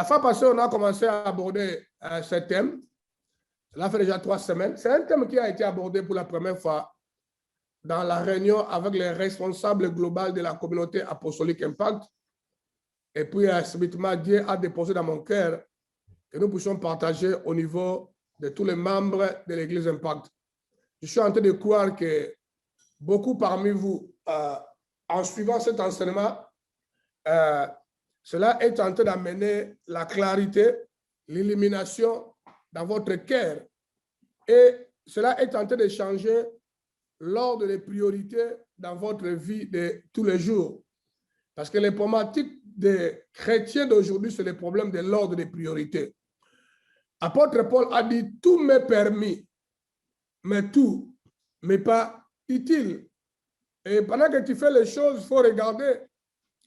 La fois passée, on a commencé à aborder ce thème. Cela fait déjà 3 semaines. C'est un thème qui a été abordé pour la première fois dans la réunion avec les responsables globaux de la communauté apostolique Impact. Et puis, subitement, Dieu a déposé dans mon cœur que nous puissions partager au niveau de tous les membres de l'Église Impact. Je suis en train de croire que beaucoup parmi vous, en suivant cet enseignement, cela est en train d'amener la clarité, l'illumination dans votre cœur. Et cela est en train de changer l'ordre des priorités dans votre vie de tous les jours. Parce que les problématiques des chrétiens d'aujourd'hui, c'est le problème de l'ordre des priorités. Apôtre Paul a dit, tout m'est permis, mais tout n'est pas utile. Et pendant que tu fais les choses, il faut regarder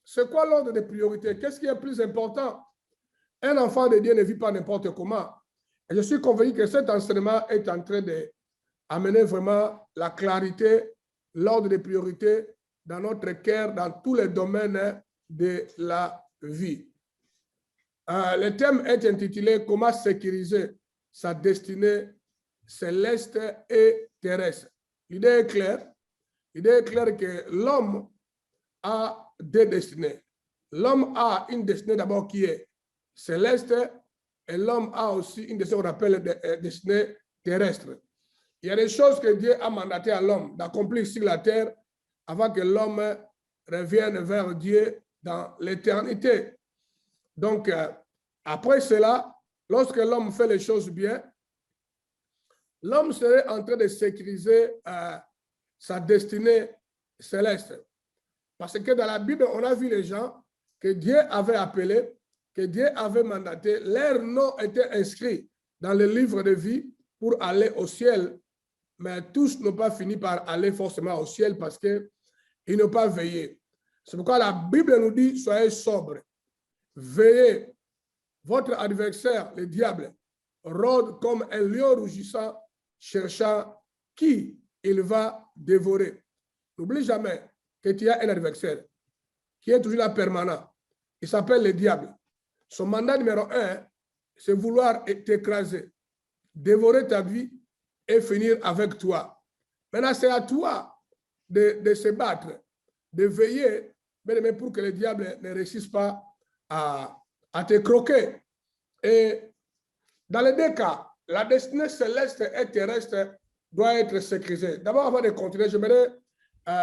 c'est quoi l'ordre des priorités. Qu'est-ce qui est plus important? Un enfant de Dieu ne vit pas n'importe comment. Et je suis convaincu que cet enseignement est en train d'amener vraiment la clarité, l'ordre des priorités dans notre cœur, dans tous les domaines de la vie. Le thème est intitulé « Comment sécuriser sa destinée céleste et terrestre ». L'idée est claire. L'idée est claire que l'homme a deux destinées. L'homme a une destinée d'abord qui est céleste et l'homme a aussi une destinée qu'on appelle destinée terrestre. Il y a des choses que Dieu a mandaté à l'homme d'accomplir sur la terre avant que l'homme revienne vers Dieu dans l'éternité. Donc, après cela, lorsque l'homme fait les choses bien, l'homme serait en train de sécuriser sa destinée céleste. Parce que dans la Bible, on a vu les gens que Dieu avait appelés, que Dieu avait mandatés, leurs noms étaient inscrits dans le livre de vie pour aller au ciel. Mais tous n'ont pas fini par aller forcément au ciel parce qu'ils n'ont pas veillé. C'est pourquoi la Bible nous dit, soyez sobres, veillez. Votre adversaire, le diable, rôde comme un lion rougissant, cherchant qui il va dévorer. N'oublie jamais que tu as un adversaire qui est toujours là permanent. Il s'appelle le diable. Son mandat numéro 1, c'est vouloir t'écraser, dévorer ta vie et finir avec toi. Maintenant, c'est à toi de se battre, de veiller, mais pour que le diable ne réussisse pas à te croquer. Et dans les deux cas, la destinée céleste et terrestre doit être sécurisée. D'abord, avant de continuer, j'aimerais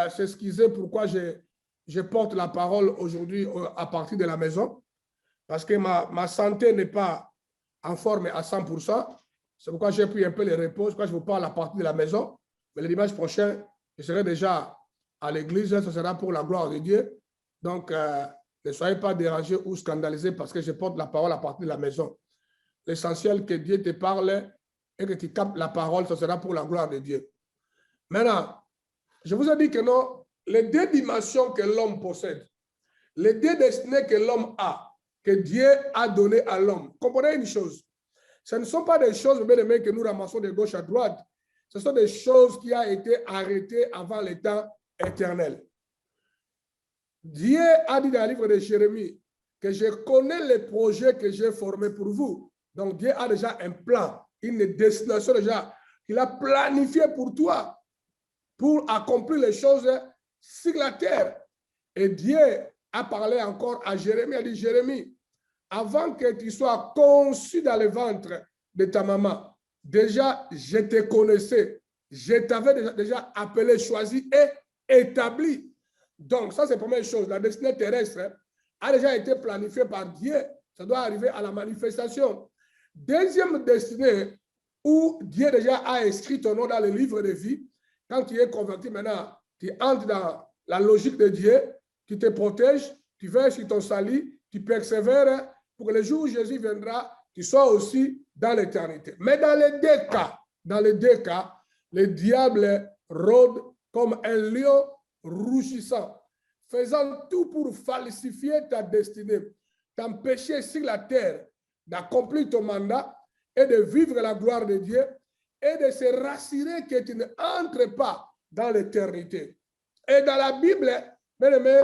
s'excuser pourquoi je porte la parole aujourd'hui à partir de la maison, parce que ma santé n'est pas en forme à 100%. C'est pourquoi j'ai pris un peu les repos, c'est pourquoi je vous parle à partir de la maison. Mais le dimanche prochain, je serai déjà à l'église, ce sera pour la gloire de Dieu. Donc, ne soyez pas dérangés ou scandalisés parce que je porte la parole à partir de la maison. L'essentiel que Dieu te parle et que tu captes la parole, ce sera pour la gloire de Dieu. Maintenant, je vous ai dit que non, les deux dimensions que l'homme possède, les deux destinées que l'homme a, que Dieu a données à l'homme, comprenez une chose, ce ne sont pas des choses, bien aimés, que nous ramassons de gauche à droite, ce sont des choses qui ont été arrêtées avant le temps éternel. Dieu a dit dans le livre de Jérémie que je connais les projets que j'ai formés pour vous. Donc Dieu a déjà un plan, une destination déjà qu'il a planifié pour toi, pour accomplir les choses sur la terre. Et Dieu a parlé encore à Jérémie, a dit, Jérémie, avant que tu sois conçu dans le ventre de ta maman, déjà je te connaissais, je t'avais déjà appelé, choisi et établi. Donc, ça c'est la première chose. La destinée terrestre a déjà été planifiée par Dieu. Ça doit arriver à la manifestation. Deuxième destinée, où Dieu déjà a inscrit ton nom dans le livre de vie. Quand tu es converti maintenant, tu entres dans la logique de Dieu, tu te protèges, tu veilles sur ton salut, tu persévères pour que le jour où Jésus viendra, tu sois aussi dans l'éternité. Mais dans les deux cas, le diable rôde comme un lion rougissant, faisant tout pour falsifier ta destinée, t'empêcher sur la terre d'accomplir ton mandat et de vivre la gloire de Dieu et de se rassurer que tu ne entres pas dans l'éternité. Et dans la Bible, bien aimé,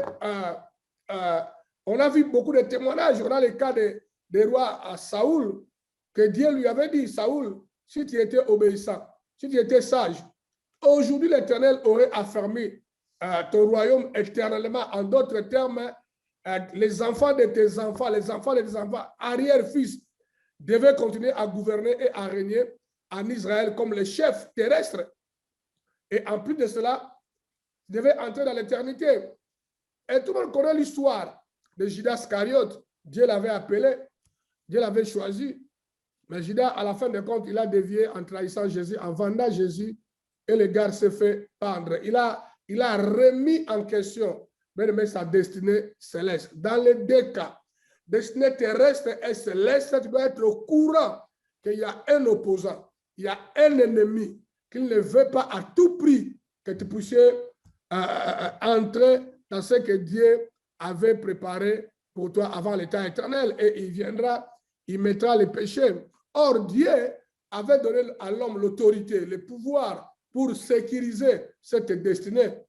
on a vu beaucoup de témoignages. On a le cas de des rois à Saoul, que Dieu lui avait dit, Saoul, si tu étais obéissant, si tu étais sage, aujourd'hui l'Éternel aurait affermi ton royaume éternellement. En d'autres termes, les enfants de tes enfants, les enfants de tes enfants, arrière-fils, devaient continuer à gouverner et à régner en Israël comme les chefs terrestres. Et en plus de cela, ils devaient entrer dans l'éternité. Et tout le monde connaît l'histoire de Judas Iscariote. Dieu l'avait appelé, Dieu l'avait choisi. Mais Judas, à la fin de compte, il a dévié en trahissant Jésus, en vendant Jésus, et le gars s'est fait pendre. Il a remis en question sa destinée céleste. Dans les deux cas, destinée terrestre et céleste, tu dois être au courant qu'il y a un opposant, il y a un ennemi, qu'il ne veut pas à tout prix que tu puisses entrer dans ce que Dieu avait préparé pour toi avant l'état éternel. Et il viendra, il mettra les péchés. Or, Dieu avait donné à l'homme l'autorité, le pouvoir pour sécuriser cette destinée.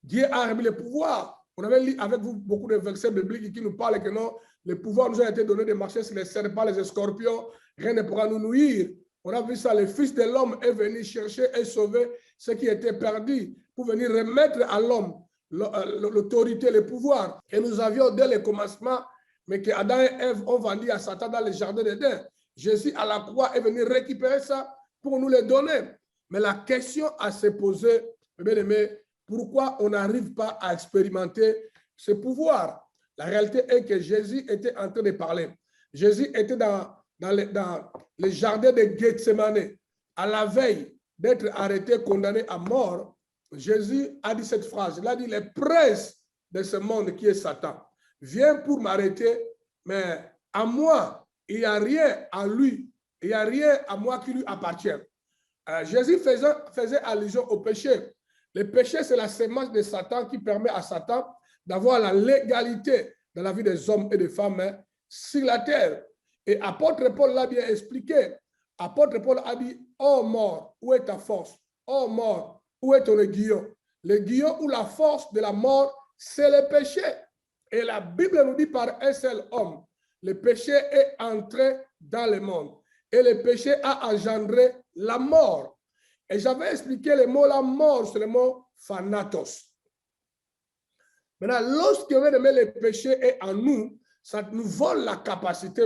Dieu a remis le pouvoir. On avait lu avec vous beaucoup de versets bibliques qui nous parlent que non, le pouvoir nous a été donné de marcher sur les serpents, les scorpions, rien ne pourra nous nuire. On a vu ça, le Fils de l'homme est venu chercher et sauver ce qui était perdu pour venir remettre à l'homme l'autorité, le pouvoir que nous avions dès le commencement, mais que Adam et Ève ont vendu à Satan dans le jardin d'Éden. Jésus à la croix est venu récupérer ça pour nous le donner. Mais la question à se poser, bien aimé, pourquoi on n'arrive pas à expérimenter ce pouvoir? La réalité est que Jésus était en train de parler. Jésus était dans le jardin de Gethsemane. À la veille d'être arrêté, condamné à mort, Jésus a dit cette phrase. Il a dit, le prince de ce monde qui est Satan vient pour m'arrêter, mais à moi, il n'y a rien à lui, il n'y a rien à moi qui lui appartient. Jésus faisait allusion au péché. Le péché, c'est la sémence de Satan qui permet à Satan d'avoir la légalité dans la vie des hommes et des femmes sur la terre. Et apôtre Paul l'a bien expliqué. Apôtre Paul a dit, oh mort, où est ta force? Oh mort, où est ton aiguillon? L'aiguillon ou la force de la mort, c'est le péché. Et la Bible nous dit par un seul homme, le péché est entré dans le monde. Et le péché a engendré la mort. Et j'avais expliqué le mot la mort, c'est le mot thanatos. Maintenant, lorsque le péché est en nous, ça nous vole la capacité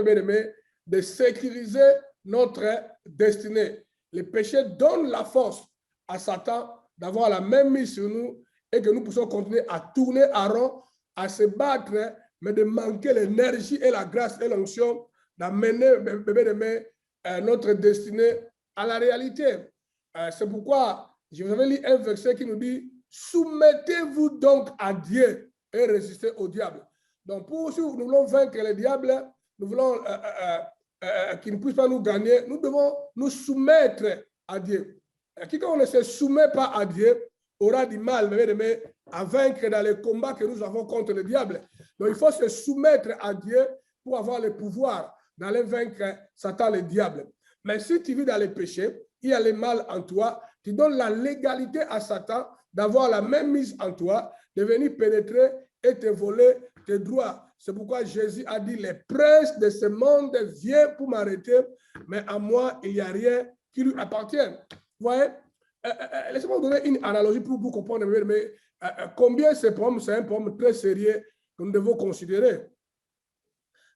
de sécuriser notre destinée. Le péché donne la force à Satan d'avoir la même mise sur nous et que nous puissions continuer à tourner à rond, à se battre, mais de manquer l'énergie et la grâce et l'onction d'amener notre destinée à la réalité. C'est pourquoi je vous avais lu un verset qui nous dit « Soumettez-vous donc à Dieu et résistez au diable ». Donc, si nous voulons vaincre le diable, nous voulons qu'il ne puisse pas nous gagner, nous devons nous soumettre à Dieu. Quiconque ne se soumet pas à Dieu aura du mal à vaincre dans les combats que nous avons contre le diable. Donc, il faut se soumettre à Dieu pour avoir le pouvoir d'aller vaincre Satan, le diable. Mais si tu vis dans les péchés, il y a le mal en toi, tu donnes la légalité à Satan d'avoir la même mise en toi, de venir pénétrer et te voler tes droits. C'est pourquoi Jésus a dit, les princes de ce monde viennent pour m'arrêter, mais à moi, il n'y a rien qui lui appartient. Vous voyez, laissez-moi vous donner une analogie pour vous comprendre, mais combien c'est un problème très sérieux que nous devons considérer.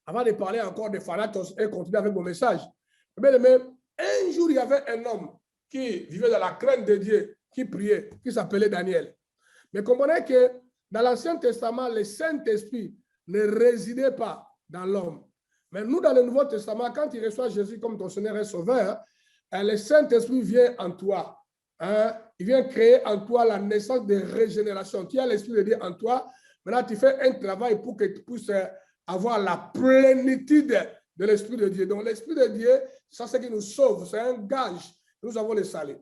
Avant de parler encore de thanatos et continuer avec mon message, mais un jour, il y avait un homme qui vivait dans la crainte de Dieu, qui priait, qui s'appelait Daniel. Mais comprenez que dans l'Ancien Testament, le Saint-Esprit ne résidait pas dans l'homme. Mais nous, dans le Nouveau Testament, quand tu reçois Jésus comme ton Seigneur et Sauveur, le Saint-Esprit vient en toi. Il vient créer en toi la naissance de régénération. Tu as l'Esprit de Dieu en toi. Maintenant, tu fais un travail pour que tu puisses avoir la plénitude de l'Esprit de Dieu. Donc, l'Esprit de Dieu, c'est ce qui nous sauve. C'est un gage. Nous avons le salut.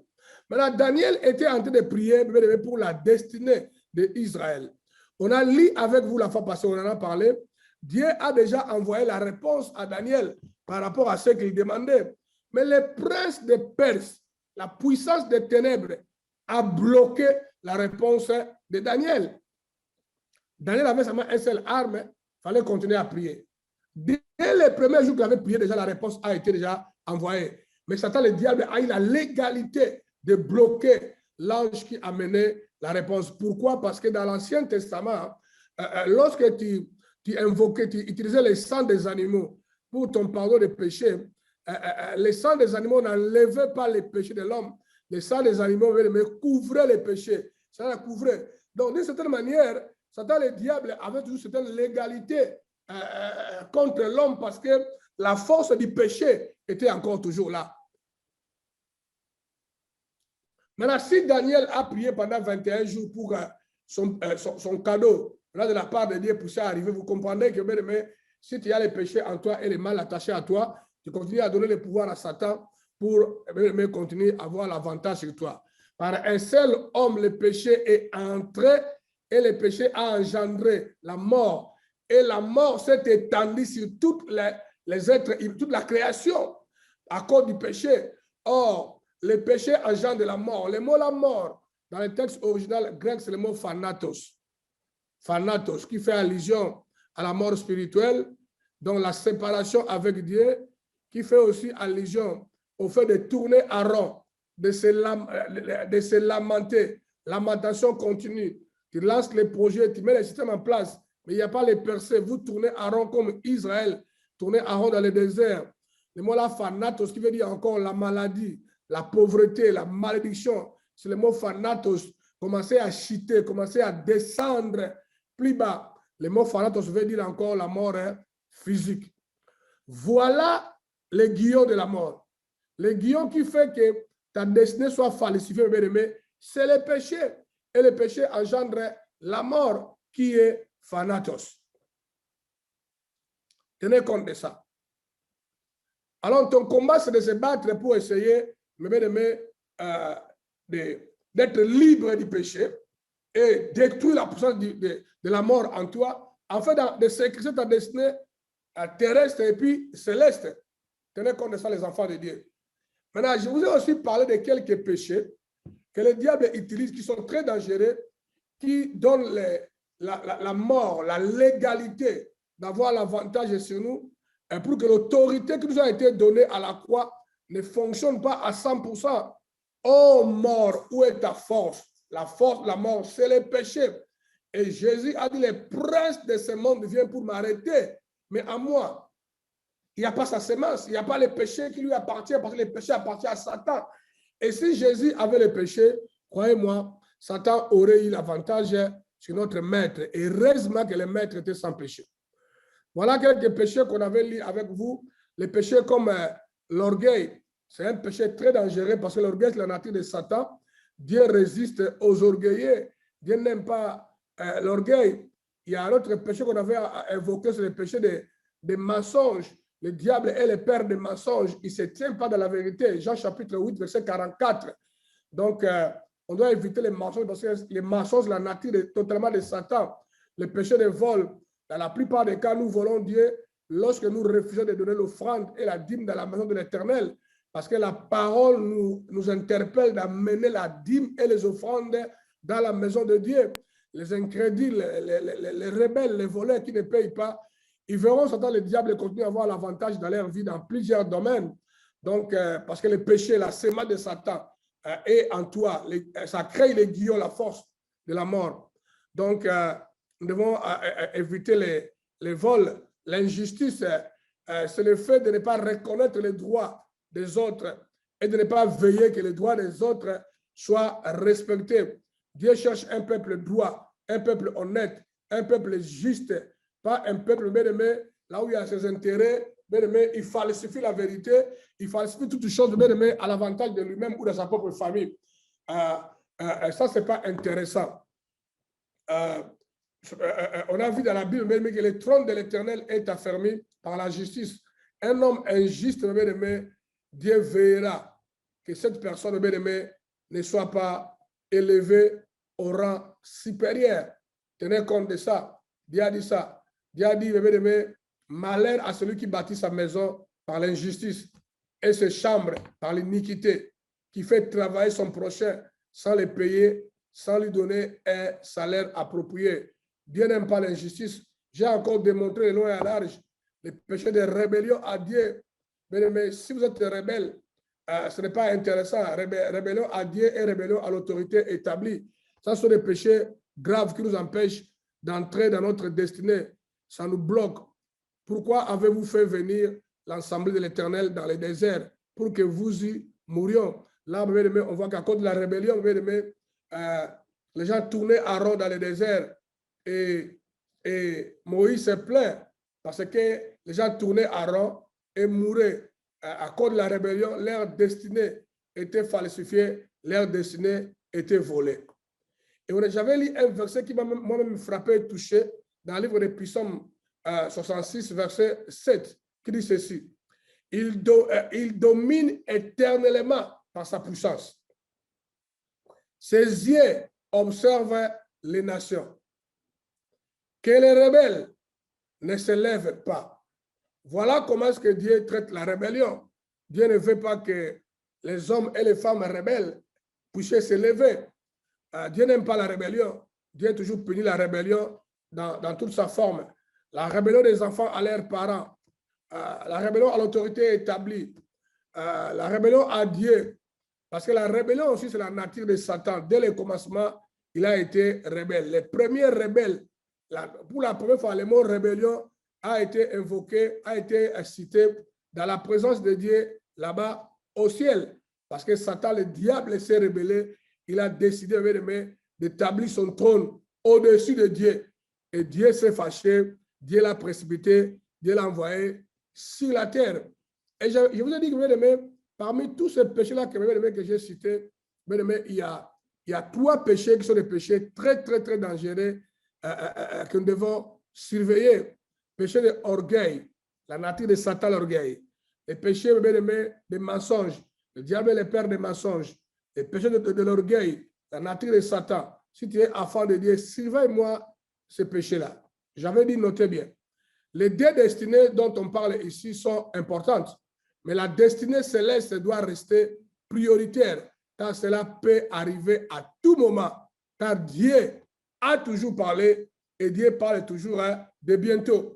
Maintenant, Daniel était en train de prier pour la destinée d'Israël. On a lu avec vous la fois passée, on en a parlé. Dieu a déjà envoyé la réponse à Daniel par rapport à ce qu'il demandait. Mais le prince de Perse, la puissance des ténèbres, a bloqué la réponse de Daniel. Daniel avait seulement une seule arme, il fallait continuer à prier. Dès les premiers jours qu'il avait prié, déjà la réponse a été déjà envoyée. Mais Satan, le diable, a eu la légalité de bloquer l'ange qui a mené la réponse. Pourquoi? Parce que dans l'Ancien Testament, lorsque tu invoquais, tu utilisais les sangs des animaux pour ton pardon de péché, les sangs des animaux n'enlevaient pas les péchés de l'homme. Les sangs des animaux couvraient les péchés. Ça la couvrait. Donc, d'une certaine manière, Satan, le diable, avait toujours cette légalité contre l'homme parce que la force du péché était encore toujours là. Maintenant, si Daniel a prié pendant 21 jours pour son cadeau, là, de la part de Dieu pour ça arriver, vous comprenez que mais, si tu as les péchés en toi et les mal attachés à toi, tu continues à donner le pouvoir à Satan pour continuer à avoir l'avantage sur toi. Par un seul homme, le péché est entré et le péché a engendré la mort. Et la mort s'est étendue sur toutes les êtres, toute la création à cause du péché. Or, le péché engendre la mort. Le mot la mort, dans le texte original grec, c'est le mot thanatos. Thanatos, qui fait allusion à la mort spirituelle, donc la séparation avec Dieu, qui fait aussi allusion au fait de tourner en rond, de se lamenter, lamentation continue. Tu lances les projets, tu mets les systèmes en place, mais il n'y a pas les percées. Vous tournez en rond comme Israël, tournez en rond dans le désert. Le mot là, thanatos, qui veut dire encore la maladie, la pauvreté, la malédiction, c'est le mot thanatos. Commencer à chuter, commencer à descendre plus bas. Le mot thanatos veut dire encore la mort physique. Voilà le guillon de la mort. Le guillon qui fait que ta destinée soit falsifiée, c'est le péché. Et le péché engendre la mort qui est thanatos. Tenez compte de ça. Alors, ton combat, c'est de se battre pour essayer d'être libre du péché et détruire la puissance de la mort en toi, afin de sécuriser ta destinée terrestre et puis céleste. Tenez compte de ça, les enfants de Dieu. Maintenant, je vous ai aussi parlé de quelques péchés que le diable utilise, qui sont très dangereux, qui donnent la mort, la légalité d'avoir l'avantage sur nous, pour que l'autorité qui nous a été donnée à la croix ne fonctionne pas à 100%. Oh mort, où est ta force? La force, la mort, c'est le péché. Et Jésus a dit, le prince de ce monde vient pour m'arrêter. Mais à moi, il n'y a pas sa semence, il n'y a pas le péché qui lui appartient, parce que le péché appartient à Satan. Et si Jésus avait le péché, croyez-moi, Satan aurait eu l'avantage sur notre maître. Et heureusement que le maître était sans péché. Voilà quelques péchés qu'on avait lus avec vous. Les péchés comme l'orgueil. C'est un péché très dangereux parce que l'orgueil, c'est la nature de Satan. Dieu résiste aux orgueilleux. Dieu n'aime pas l'orgueil. Il y a un autre péché qu'on avait évoqué, c'est le péché des mensonges. Le diable est le père des mensonges. Il ne se tient pas dans la vérité. Jean chapitre 8, verset 44. Donc, on doit éviter les mensonges parce que les mensonges, la nature totalement de Satan. Le péché de vol. Dans la plupart des cas, nous volons Dieu lorsque nous refusons de donner l'offrande et la dîme dans la maison de l'Éternel. Parce que la parole nous interpelle d'amener la dîme et les offrandes dans la maison de Dieu. Les incrédules, les rebelles, les voleurs qui ne payent pas, ils verront Satan, le diable, continuer à avoir l'avantage dans leur vie dans plusieurs domaines. Donc, parce que le péché, la sémence de Satan est en toi. Ça crée les guillons, la force de la mort. Donc, nous devons éviter les vols. L'injustice, c'est le fait de ne pas reconnaître les droits des autres et de ne pas veiller que les droits des autres soient respectés. Dieu cherche un peuple droit, un peuple honnête, un peuple juste, pas un peuple bien-aimé, là où il y a ses intérêts, bien-aimé, il falsifie la vérité, il falsifie toutes choses bien-aimé à l'avantage de lui-même ou de sa propre famille. Ça, ce n'est pas intéressant. On a vu dans la Bible même que le trône de l'Éternel est affermi par la justice. Un homme injuste, bien-aimé, Dieu veillera que cette personne, bien-aimé, ne soit pas élevée au rang supérieur. Tenez compte de ça. Dieu a dit ça. Dieu a dit, bien-aimé, malheur à celui qui bâtit sa maison par l'injustice et ses chambres par l'iniquité, qui fait travailler son prochain sans le payer, sans lui donner un salaire approprié. Dieu n'aime pas l'injustice. J'ai encore démontré de long et à large le péché de rébellion à Dieu. Mais si vous êtes rebelle, ce n'est pas intéressant. Rébellion à Dieu et rébellion à l'autorité établie. Ça sont des péchés graves qui nous empêchent d'entrer dans notre destinée. Ça nous bloque. Pourquoi avez-vous fait venir l'Assemblée de l'Éternel dans les déserts pour que vous y mourions? Là, on voit qu'à cause de la rébellion, les gens tournaient à rond dans les déserts et Moïse se plaint parce que les gens tournaient à rond et mouraient. À cause de la rébellion, leur destinée était falsifiée, leur destinée était volée. Et j'avais lu un verset qui m'a moi-même frappé et touché dans le livre des Psaumes 66, verset 7, qui dit ceci. Il domine éternellement par sa puissance. Ses yeux observent les nations. Que les rebelles ne se lèvent pas. Voilà comment est-ce que Dieu traite la rébellion. Dieu ne veut pas que les hommes et les femmes rebelles puissent se lever. Dieu n'aime pas la rébellion. Dieu a toujours puni la rébellion dans toute sa forme. La rébellion des enfants à leurs parents, la rébellion à l'autorité établie, la rébellion à Dieu. Parce que la rébellion aussi, c'est la nature de Satan. Dès le commencement, il a été rebelle. Les premiers rebelles, pour la première fois, le mot rébellion a été invoqué, a été cité dans la présence de Dieu là-bas au ciel. Parce que Satan, le diable, s'est rebellé. Il a décidé d'établir son trône au-dessus de Dieu. Et Dieu s'est fâché, Dieu l'a précipité, Dieu l'a envoyé sur la terre. Et je vous ai dit que parmi tous ces péchés-là que j'ai cités, il y a 3 péchés qui sont des péchés très, très, très dangereux que nous devons surveiller. Péché de orgueil, la nature de Satan, l'orgueil. Les péchés de mensonges, le diable est le père des mensonges. Les péchés de l'orgueil, la nature de Satan. Si tu es enfant de Dieu, surveille-moi ces péchés-là. J'avais dit, notez bien. Les 2 destinées dont on parle ici sont importantes, mais la destinée céleste doit rester prioritaire, car cela peut arriver à tout moment, car Dieu a toujours parlé et Dieu parle toujours de bientôt.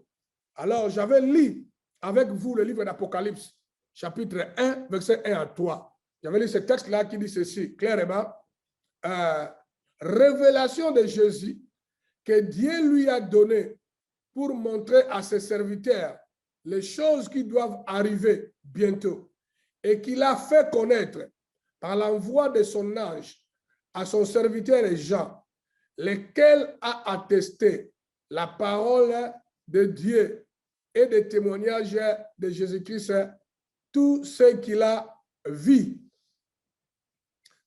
Alors, j'avais lu avec vous le livre d'Apocalypse, chapitre 1, verset 1 à 3. J'avais lu ce texte-là qui dit ceci, clairement. Révélation de Jésus que Dieu lui a donné pour montrer à ses serviteurs les choses qui doivent arriver bientôt et qu'il a fait connaître par l'envoi de son ange à son serviteur Jean, lequel a attesté la parole de Dieu et des témoignages de Jésus-Christ, tout ce qu'il a vu.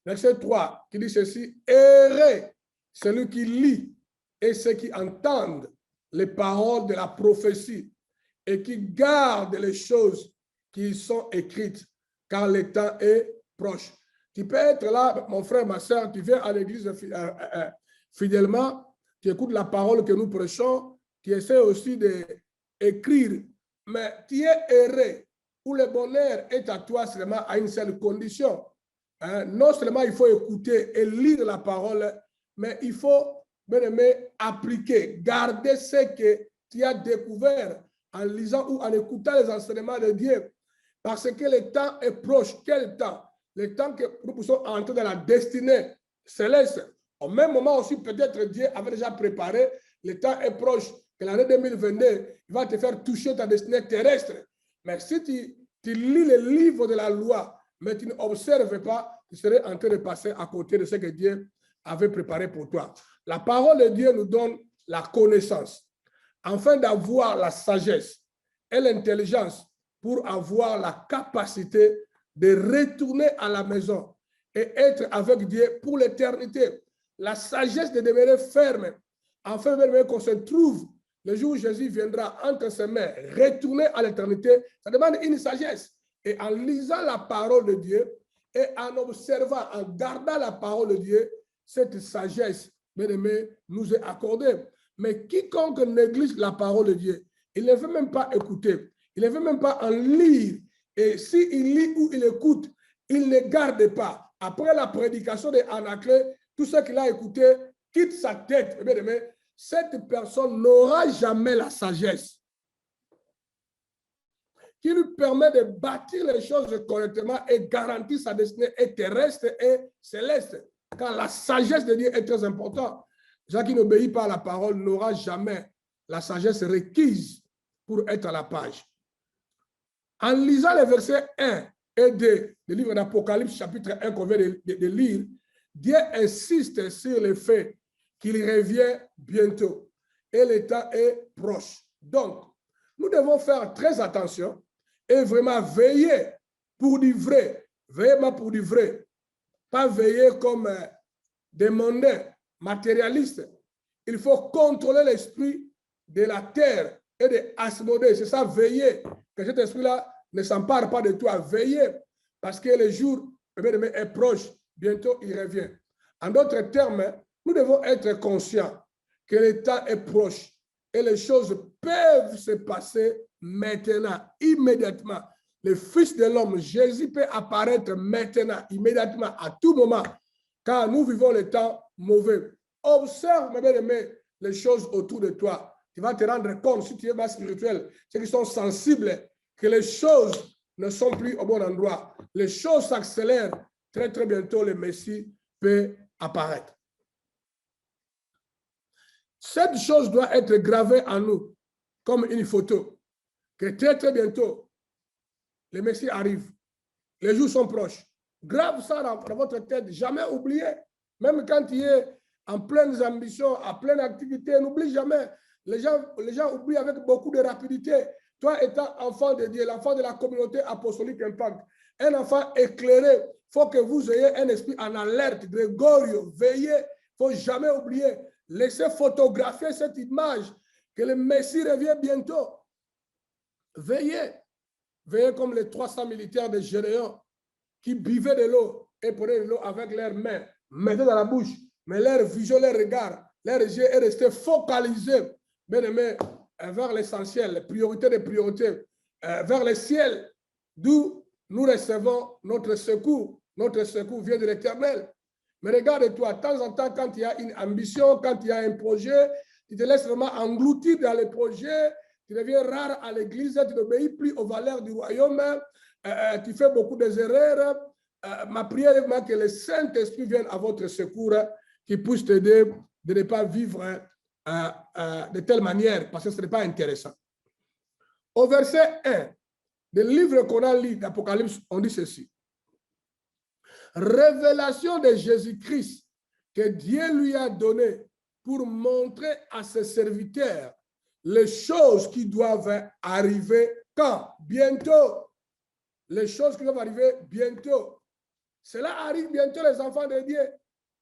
Verset 3, qui dit ceci, heureux celui qui lit et ceux qui entendent les paroles de la prophétie et qui gardent les choses qui sont écrites, car le temps est proche. Tu peux être là, mon frère, ma soeur, tu viens à l'église fidèlement, tu écoutes la parole que nous prêchons, tu essaies aussi d'écrire, mais tu es heureux, où le bonheur est à toi seulement à une seule condition. Non seulement il faut écouter et lire la parole, mais il faut, bien aimé, appliquer, garder ce que tu as découvert en lisant ou en écoutant les enseignements de Dieu. Parce que le temps est proche. Quel temps? Le temps que nous pouvons entrer dans la destinée céleste. Au même moment aussi, peut-être Dieu avait déjà préparé, le temps est proche, que l'année 2022, il va te faire toucher ta destinée terrestre. Mais si tu lis le livre de la loi, mais tu n'observes pas, tu serais en train de passer à côté de ce que Dieu avait préparé pour toi. La parole de Dieu nous donne la connaissance, afin d'avoir la sagesse et l'intelligence pour avoir la capacité de retourner à la maison et être avec Dieu pour l'éternité. La sagesse de demeurer ferme, afin qu'on se trouve le jour où Jésus viendra entre ses mains, retourner à l'éternité, ça demande une sagesse. Et en lisant la parole de Dieu et en observant, en gardant la parole de Dieu, cette sagesse, bien aimé, nous est accordée. Mais quiconque néglige la parole de Dieu, il ne veut même pas écouter, il ne veut même pas en lire. Et s'il lit ou il écoute, il ne garde pas. Après la prédication d'Anaclet, tout ce qu'il a écouté quitte sa tête. Bien aimé, cette personne n'aura jamais la sagesse. qui lui permet de bâtir les choses correctement et garantir sa destinée et terrestre et céleste. Car la sagesse de Dieu est très importante. Jean qui n'obéit pas à la parole n'aura jamais la sagesse requise pour être à la page. En lisant les versets 1 et 2 du livre d'Apocalypse, chapitre 1 qu'on vient de lire, Dieu insiste sur le fait qu'il revient bientôt et le temps est proche. Donc, nous devons faire très attention et vraiment veiller pour du vrai, vraiment pour du vrai, pas veiller comme des mondains matérialistes. Il faut contrôler l'esprit de la terre et de Asmodée. C'est ça, veiller, que cet esprit-là ne s'empare pas de toi, veiller, parce que le jour est proche, bientôt il revient. En d'autres termes, nous devons être conscients que le temps est proche et les choses peuvent se passer maintenant, immédiatement. Le Fils de l'homme, Jésus, peut apparaître maintenant, immédiatement, à tout moment, car nous vivons le temps mauvais. Observe, mes bien-aimés, les choses autour de toi. Tu vas te rendre compte, si tu es bas spirituel, ceux qui sont sensibles, que les choses ne sont plus au bon endroit. Les choses s'accélèrent. Très, très bientôt, le Messie peut apparaître. Cette chose doit être gravée en nous comme une photo. Que très, très bientôt, le Messie arrive. Les jours sont proches. Grave ça dans votre tête. Jamais oublier. Même quand tu es en pleines ambitions, en pleine activité, n'oublie jamais. Les gens oublient avec beaucoup de rapidité. Toi étant enfant de Dieu, l'enfant de la communauté apostolique Impact, un enfant éclairé, il faut que vous ayez un esprit en alerte. Grégorio, veillez, il ne faut jamais oublier. Laissez photographier cette image que le Messie revient bientôt. Veillez. Veillez comme les 300 militaires de Gédéon qui buvaient de l'eau et prenaient de l'eau avec leurs mains, mettaient dans la bouche, mais leur vision, leur regard, leur yeux est resté focalisé, bien aimé, vers l'essentiel, les priorités des priorités, vers le ciel, d'où nous recevons notre secours. Notre secours vient de l'Éternel. Mais regarde-toi, de temps en temps, quand il y a une ambition, quand il y a un projet, tu te laisses vraiment engloutir dans le projet, tu deviens rare à l'église, tu n'obéis plus aux valeurs du royaume, tu fais beaucoup d'erreurs. Ma prière est que le Saint-Esprit vienne à votre secours, qui puisse t'aider de ne pas vivre de telle manière, parce que ce n'est pas intéressant. Au verset 1 du livre qu'on a lu d'Apocalypse, on dit ceci. Révélation de Jésus-Christ que Dieu lui a donné pour montrer à ses serviteurs les choses qui doivent arriver quand? Bientôt. Les choses qui doivent arriver bientôt. Cela arrive bientôt, les enfants de Dieu.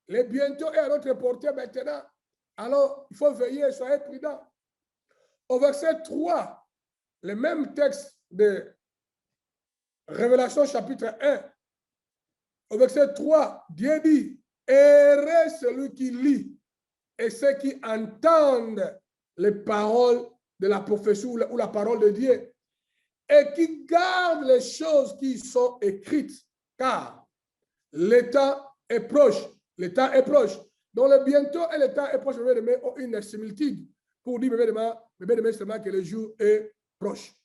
Le bientôt est à notre portée maintenant. Alors, il faut veiller, soyez prudents. Au verset 3, le même texte de Révélation chapitre 1, au verset 3, Dieu dit, heureux celui qui lit et ceux qui entendent les paroles de la prophétie ou la parole de Dieu et qui gardent les choses qui sont écrites, car le temps est proche. Le temps est proche. Donc, le bientôt et le temps est proche, ont une similitude pour dire, seulement que le jour est proche.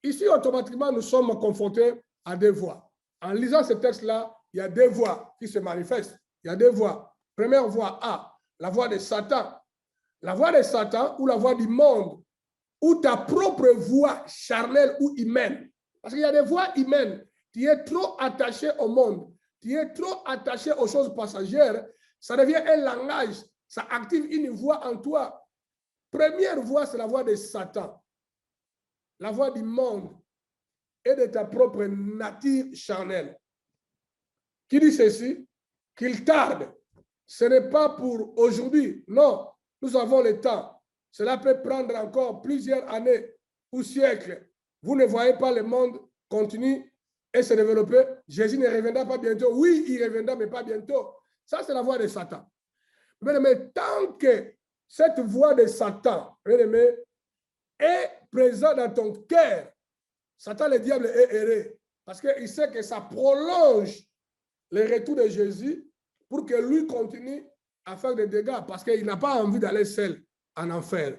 Ici, automatiquement, nous sommes confrontés à deux voies. En lisant ce texte-là, il y a deux voies qui se manifestent. Il y a deux voies. Première voie A, la voie de Satan. La voie de Satan ou la voie du monde, ou ta propre voie charnelle ou humaine. Parce qu'il y a des voies humaines. Tu es trop attaché au monde. Tu es trop attaché aux choses passagères. Ça devient un langage. Ça active une voix en toi. Première voie, c'est la voie de Satan. La voie du monde et de ta propre nature charnelle. Qui dit ceci? Qu'il tarde. Ce n'est pas pour aujourd'hui. Non, nous avons le temps. Cela peut prendre encore plusieurs années ou siècles. Vous ne voyez pas le monde continuer et se développer. Jésus ne reviendra pas bientôt. Oui, il reviendra, mais pas bientôt. Ça, c'est la voie de Satan. Mais tant que cette voie de Satan est présente dans ton cœur, Satan, le diable, est erré. Parce qu'il sait que ça prolonge le retour de Jésus pour que lui continue à faire des dégâts. Parce qu'il n'a pas envie d'aller seul en enfer.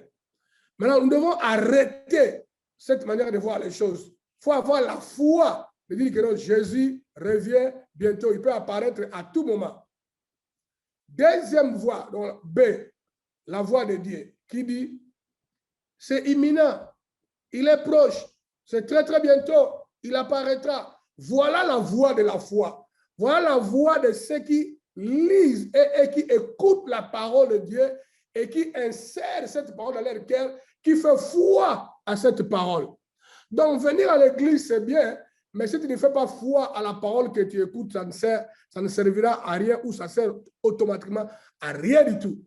Maintenant, nous devons arrêter cette manière de voir les choses. Il faut avoir la foi de dire que non, Jésus revient bientôt. Il peut apparaître à tout moment. Deuxième voie, donc B, la voix de Dieu, qui dit, c'est imminent, il est proche, c'est très très bientôt, il apparaîtra. Voilà la voix de la foi. Voilà la voix de ceux qui lisent et qui écoutent la parole de Dieu et qui insèrent cette parole dans leur cœur, qui fait foi à cette parole. Donc, venir à l'église, c'est bien, mais si tu ne fais pas foi à la parole que tu écoutes, ça ne servira à rien ou ça sert automatiquement à rien du tout.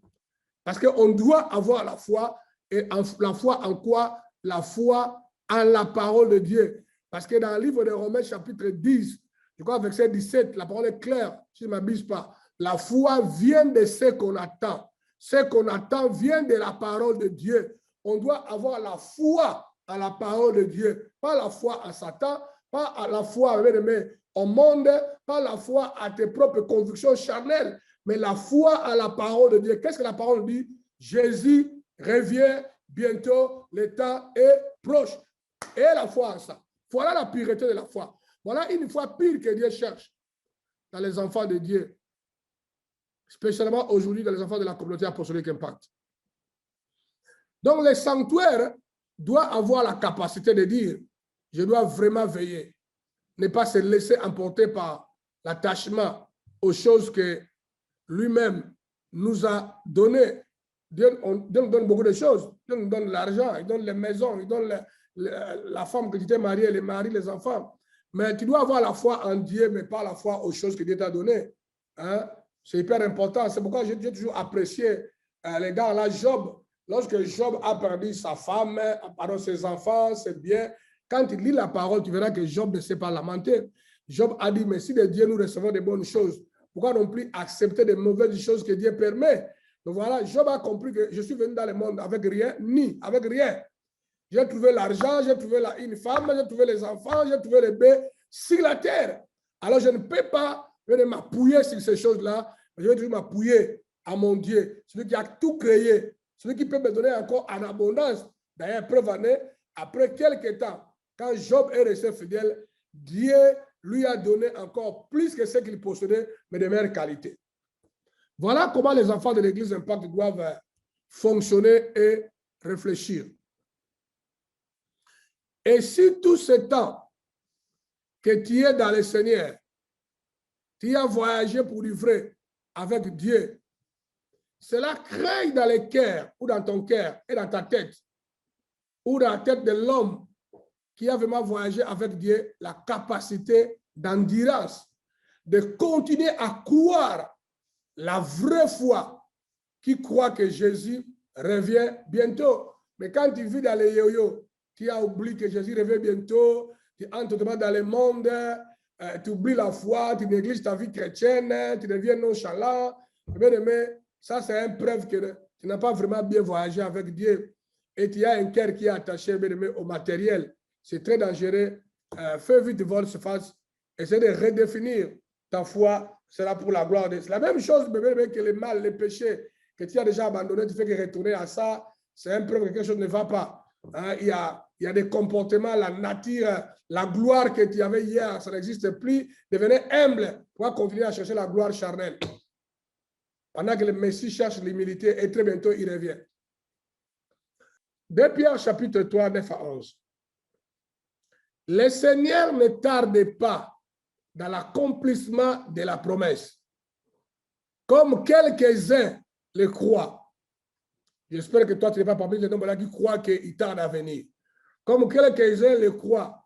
Parce qu'on doit avoir la foi. Et la foi en quoi? La foi en la parole de Dieu. Parce que dans le livre de Romains, chapitre 10, je crois verset 17, la parole est claire, si je ne m'abuse pas. La foi vient de ce qu'on attend. Ce qu'on attend vient de la parole de Dieu. On doit avoir la foi à la parole de Dieu. Pas la foi à Satan, pas à la foi au monde, pas la foi à tes propres convictions charnelles, mais la foi à la parole de Dieu. Qu'est-ce que la parole dit? Jésus revient bientôt, le temps est proche. Et la foi en ça. Voilà la pureté de la foi. Voilà une foi pure que Dieu cherche dans les enfants de Dieu. Spécialement aujourd'hui dans les enfants de la communauté apostolique Impact. Donc le sanctuaire doit avoir la capacité de dire, je dois vraiment veiller, ne pas se laisser emporter par l'attachement aux choses que lui-même nous a données. Dieu nous donne beaucoup de choses. Dieu nous donne l'argent, il donne les maisons, il donne la femme que tu t'es mariée, les maris, les enfants. Mais tu dois avoir la foi en Dieu, mais pas la foi aux choses que Dieu t'a données. Hein? C'est hyper important. C'est pourquoi j'ai toujours apprécié les gars là, Job. Lorsque Job a perdu sa femme, pardon, ses enfants, ses biens, quand il lit la parole, tu verras que Job ne s'est pas lamenté. Job a dit, mais si de Dieu nous recevons de bonnes choses, pourquoi non plus accepter de mauvaises choses que Dieu permet? Donc voilà, Job a compris que je suis venu dans le monde avec rien, ni avec rien. J'ai trouvé l'argent, j'ai trouvé une femme, j'ai trouvé les enfants, j'ai trouvé les bébés sur la terre. Alors je ne peux pas m'appuyer sur ces choses-là, mais je vais toujours m'appuyer à mon Dieu, celui qui a tout créé, celui qui peut me donner encore en abondance. D'ailleurs, preuve en est, après quelques temps, quand Job est resté fidèle, Dieu lui a donné encore plus que ce qu'il possédait, mais de meilleure qualité. Voilà comment les enfants de l'Église Impact doivent fonctionner et réfléchir. Et si tout ce temps que tu es dans le Seigneur, tu as voyagé pour du vrai avec Dieu, cela crée dans le cœur ou dans ton cœur et dans ta tête ou dans la tête de l'homme qui a vraiment voyagé avec Dieu la capacité d'endurance, de continuer à croire la vraie foi qui croit que Jésus revient bientôt. Mais quand tu vis dans les yo-yo, tu as oublié que Jésus revient bientôt, tu entres dans le monde, tu oublies la foi, tu négliges ta vie chrétienne, tu deviens nonchalant. Mais ça, c'est une preuve que tu n'as pas vraiment bien voyagé avec Dieu et tu as un cœur qui est attaché au matériel. C'est très dangereux. Fais vite volte-face. Essaie de redéfinir ta foi. C'est pour la gloire de Dieu. C'est la même chose que le mal, le péché que tu as déjà abandonné. Tu fais que retourner à ça. C'est une preuve que quelque chose ne va pas. Hein, il y a des comportements, la nature, la gloire que tu avais hier, ça n'existe plus. Devenez humble pour continuer à chercher la gloire charnelle. Pendant que le Messie cherche l'humilité et très bientôt il revient. 2 Pierre chapitre 3, 9 à 11. Le Seigneur ne tarde pas dans l'accomplissement de la promesse, comme quelques-uns le croient. J'espère que toi, tu n'es pas parmi les nombres-là qui croient qu'il tarde à venir. Comme quelques-uns le croient.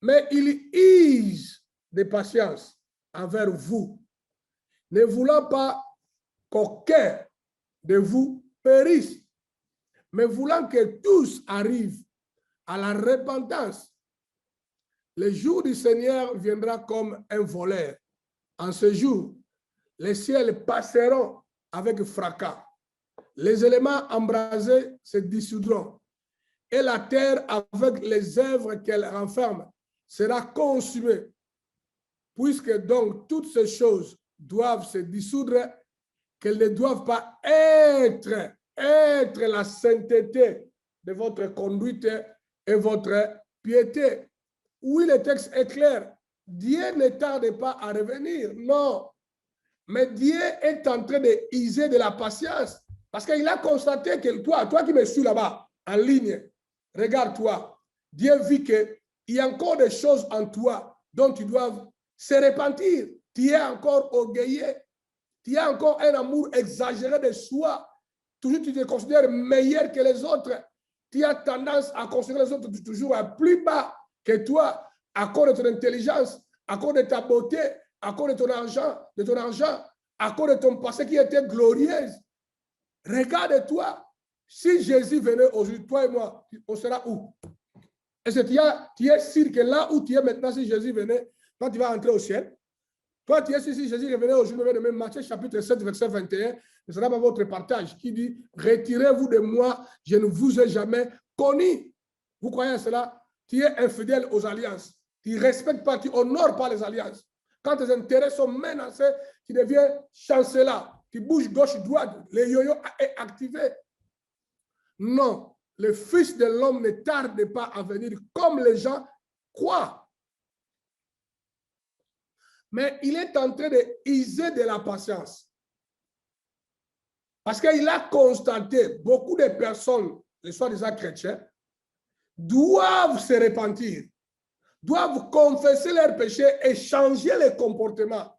Mais il use de patience envers vous, ne voulant pas qu'aucun de vous périsse, mais voulant que tous arrivent à la repentance. Le jour du Seigneur viendra comme un voleur. En ce jour, les ciels passeront avec fracas. Les éléments embrasés se dissoudront. Et la terre, avec les œuvres qu'elle renferme, sera consumée. Puisque donc toutes ces choses doivent se dissoudre, qu'elles ne doivent pas être la sainteté de votre conduite et votre piété. Oui, le texte est clair. Dieu ne tarde pas à revenir. Non. Mais Dieu est en train de user de la patience. Parce qu'il a constaté que toi qui me suis là-bas, en ligne, regarde-toi. Dieu vit qu'il y a encore des choses en toi dont tu dois se repentir. Tu es encore orgueilleux. Tu as encore un amour exagéré de soi. Toujours tu te considères meilleur que les autres. Tu as tendance à considérer les autres toujours plus bas que toi, à cause de ton intelligence, à cause de ta beauté, à cause de ton argent, à cause de ton passé qui était glorieuse. Regarde-toi. Si Jésus venait aujourd'hui, toi et moi, on sera où? Est-ce que tu es sûr que là où tu es maintenant, si Jésus venait, toi tu vas entrer au ciel? Toi, tu es sûr, si Jésus revenait aujourd'hui, de Matthieu chapitre 7, verset 21, ce sera pas votre partage qui dit, retirez-vous de moi, je ne vous ai jamais connu. Vous croyez à cela? Tu es infidèle aux alliances. Tu ne respectes pas, tu honores pas les alliances. Quand tes intérêts sont menacés, tu deviens chancelier. Tu bouges gauche-droite, le yo-yo est activé. Non, le Fils de l'homme ne tarde pas à venir comme les gens croient. Mais il est en train de user de la patience. Parce qu'il a constaté beaucoup de personnes, les soi-disant chrétiens, doivent se repentir, doivent confesser leurs péchés et changer les comportements.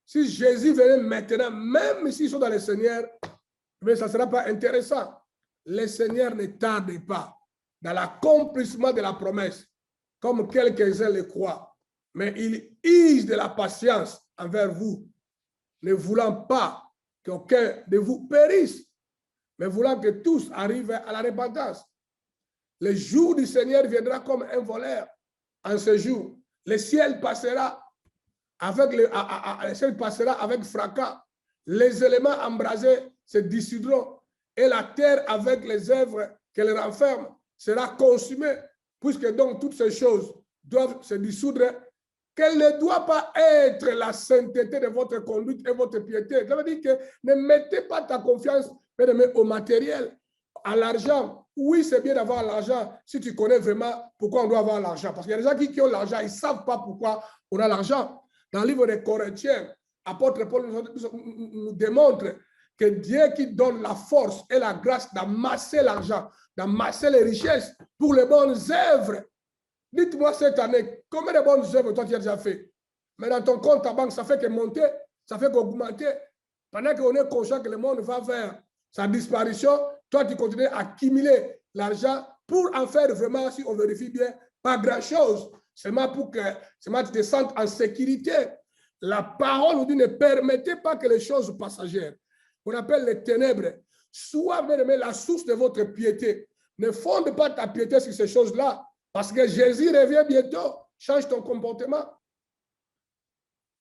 Si Jésus venait maintenant, même s'ils sont dans le Seigneur, mais ça ne sera pas intéressant. Le Seigneur ne tarde pas dans l'accomplissement de la promesse, comme quelques-uns le croient. Mais il use de la patience envers vous, ne voulant pas qu'aucun de vous périsse, mais voulant que tous arrivent à la repentance. Le jour du Seigneur viendra comme un voleur. En ce jour, le ciel passera avec fracas. Les éléments embrasés se dissoudront et la terre avec les œuvres qu'elle renferme sera consumée, puisque donc toutes ces choses doivent se dissoudre. Quelle ne doit pas être la sainteté de votre conduite et votre piété. Ça veut dire que ne mettez pas ta confiance au matériel, à l'argent. Oui, c'est bien d'avoir l'argent si tu connais vraiment pourquoi on doit avoir l'argent. Parce qu'il y a des gens qui ont l'argent, ils ne savent pas pourquoi on a l'argent. Dans le livre des Corinthiens, apôtre Paul nous démontre que Dieu qui donne la force et la grâce d'amasser l'argent, d'amasser les richesses pour les bonnes œuvres. Dites-moi cette année, combien de bonnes œuvres toi tu as déjà fait? Mais dans ton compte à banque, ça fait que monter, ça fait qu'augmenter. Pendant qu'on est conscient que le monde va vers sa disparition, toi tu continues à accumuler l'argent pour en faire vraiment, si on vérifie bien, pas grand-chose. Seulement pour que tu te sentes en sécurité. La parole nous dit, ne permettez pas que les choses passagères, qu'on appelle les ténèbres, soient la source de votre piété. Ne fonde pas ta piété sur ces choses-là. Parce que Jésus revient bientôt. Change ton comportement.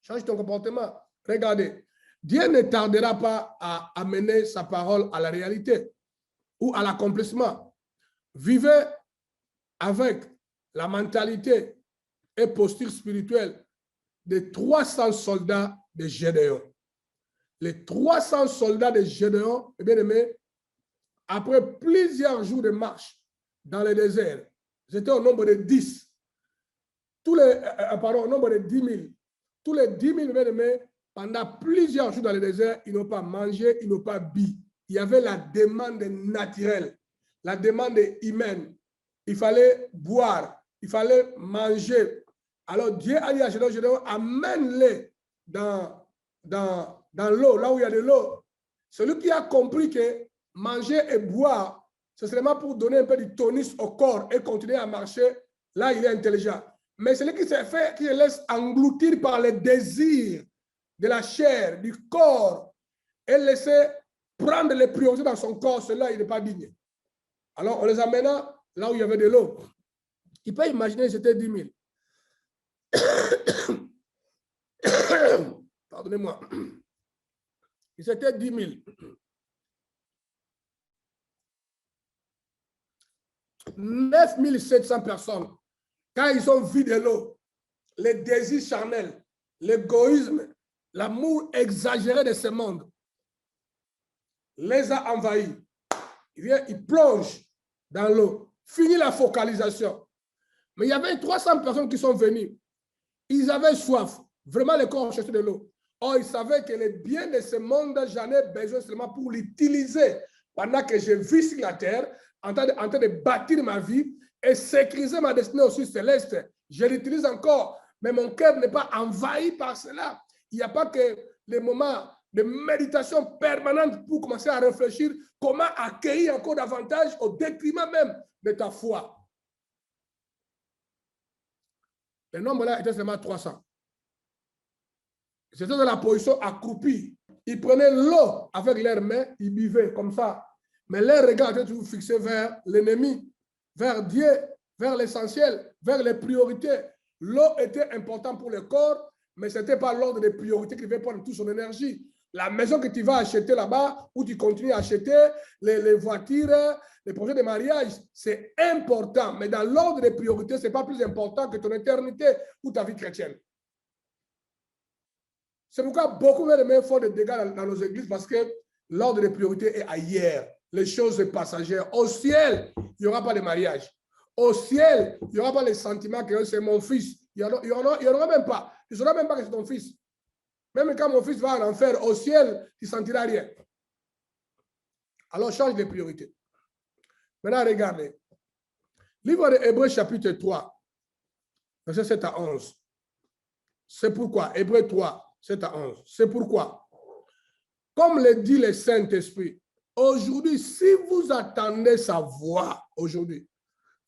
Change ton comportement. Regardez. Dieu ne tardera pas à amener sa parole à la réalité ou à l'accomplissement. Vivez avec la mentalité et posture spirituelle des 300 soldats de Gédéon. Les 300 soldats de Gédéon, bien aimé, après plusieurs jours de marche dans le désert, c'était au nombre de 10. Au nombre de 10 000. Tous les 10 000, bien aimés, pendant plusieurs jours dans le désert, ils n'ont pas mangé, ils n'ont pas bu. Il y avait la demande naturelle, la demande humaine. Il fallait boire, il fallait manger. Alors Dieu a dit à Gédéon, amène-les dans l'eau, là où il y a de l'eau. Celui qui a compris que manger et boire, c'est seulement pour donner un peu de tonus au corps et continuer à marcher, là il est intelligent. Mais celui qui se laisse engloutir par les désirs de la chair, du corps, et laisser prendre les priorités dans son corps, celui-là, il n'est pas digne. Alors, on les amena là où il y avait de l'eau. Il peut imaginer, c'était 10 000. Pardonnez-moi. C'était 10 000. 9 700 personnes. Quand ils ont vu de l'eau, les désirs charnels, l'égoïsme, l'amour exagéré de ce monde les a envahis. Il plonge dans l'eau. Fini la focalisation. Mais il y avait 300 personnes qui sont venues. Ils avaient soif. Vraiment, le corps cherchait de l'eau. Or, ils savaient que le bien de ce monde, j'en ai besoin seulement pour l'utiliser pendant que je vis sur la terre, en train de bâtir ma vie et sécuriser ma destinée aussi céleste. Je l'utilise encore, mais mon cœur n'est pas envahi par cela. Il n'y a pas que les moments de méditation permanente pour commencer à réfléchir comment accueillir encore davantage au détriment même de ta foi. Le nombre là était seulement 300. C'était dans la position accroupie. Ils prenaient l'eau avec leurs mains, ils buvaient comme ça. Mais leur regard était toujours fixé vers l'ennemi, vers Dieu, vers l'essentiel, vers les priorités. L'eau était importante pour le corps, mais ce n'était pas l'ordre des priorités qui devait prendre toute son énergie. La maison que tu vas acheter là-bas, où tu continues à acheter, les voitures, les projets de mariage, c'est important. Mais dans l'ordre des priorités, ce n'est pas plus important que ton éternité ou ta vie chrétienne. C'est pourquoi beaucoup de font des dégâts dans nos églises parce que l'ordre des priorités est ailleurs. Les choses passagères. Au ciel, il n'y aura pas de mariage. Au ciel, il n'y aura pas les sentiments que c'est mon fils. Il n'y en aura même pas. Tu ne sauras même pas que c'est ton fils. Même quand mon fils va en enfer, au ciel, tu ne sentiras rien. Alors, change de priorité. Maintenant, regardez. Livre de Hébreux, chapitre 3, verset 7 à 11. C'est pourquoi, Hébreux 3, 7 à 11. C'est pourquoi, comme le dit le Saint-Esprit, aujourd'hui, si vous attendez sa voix, aujourd'hui,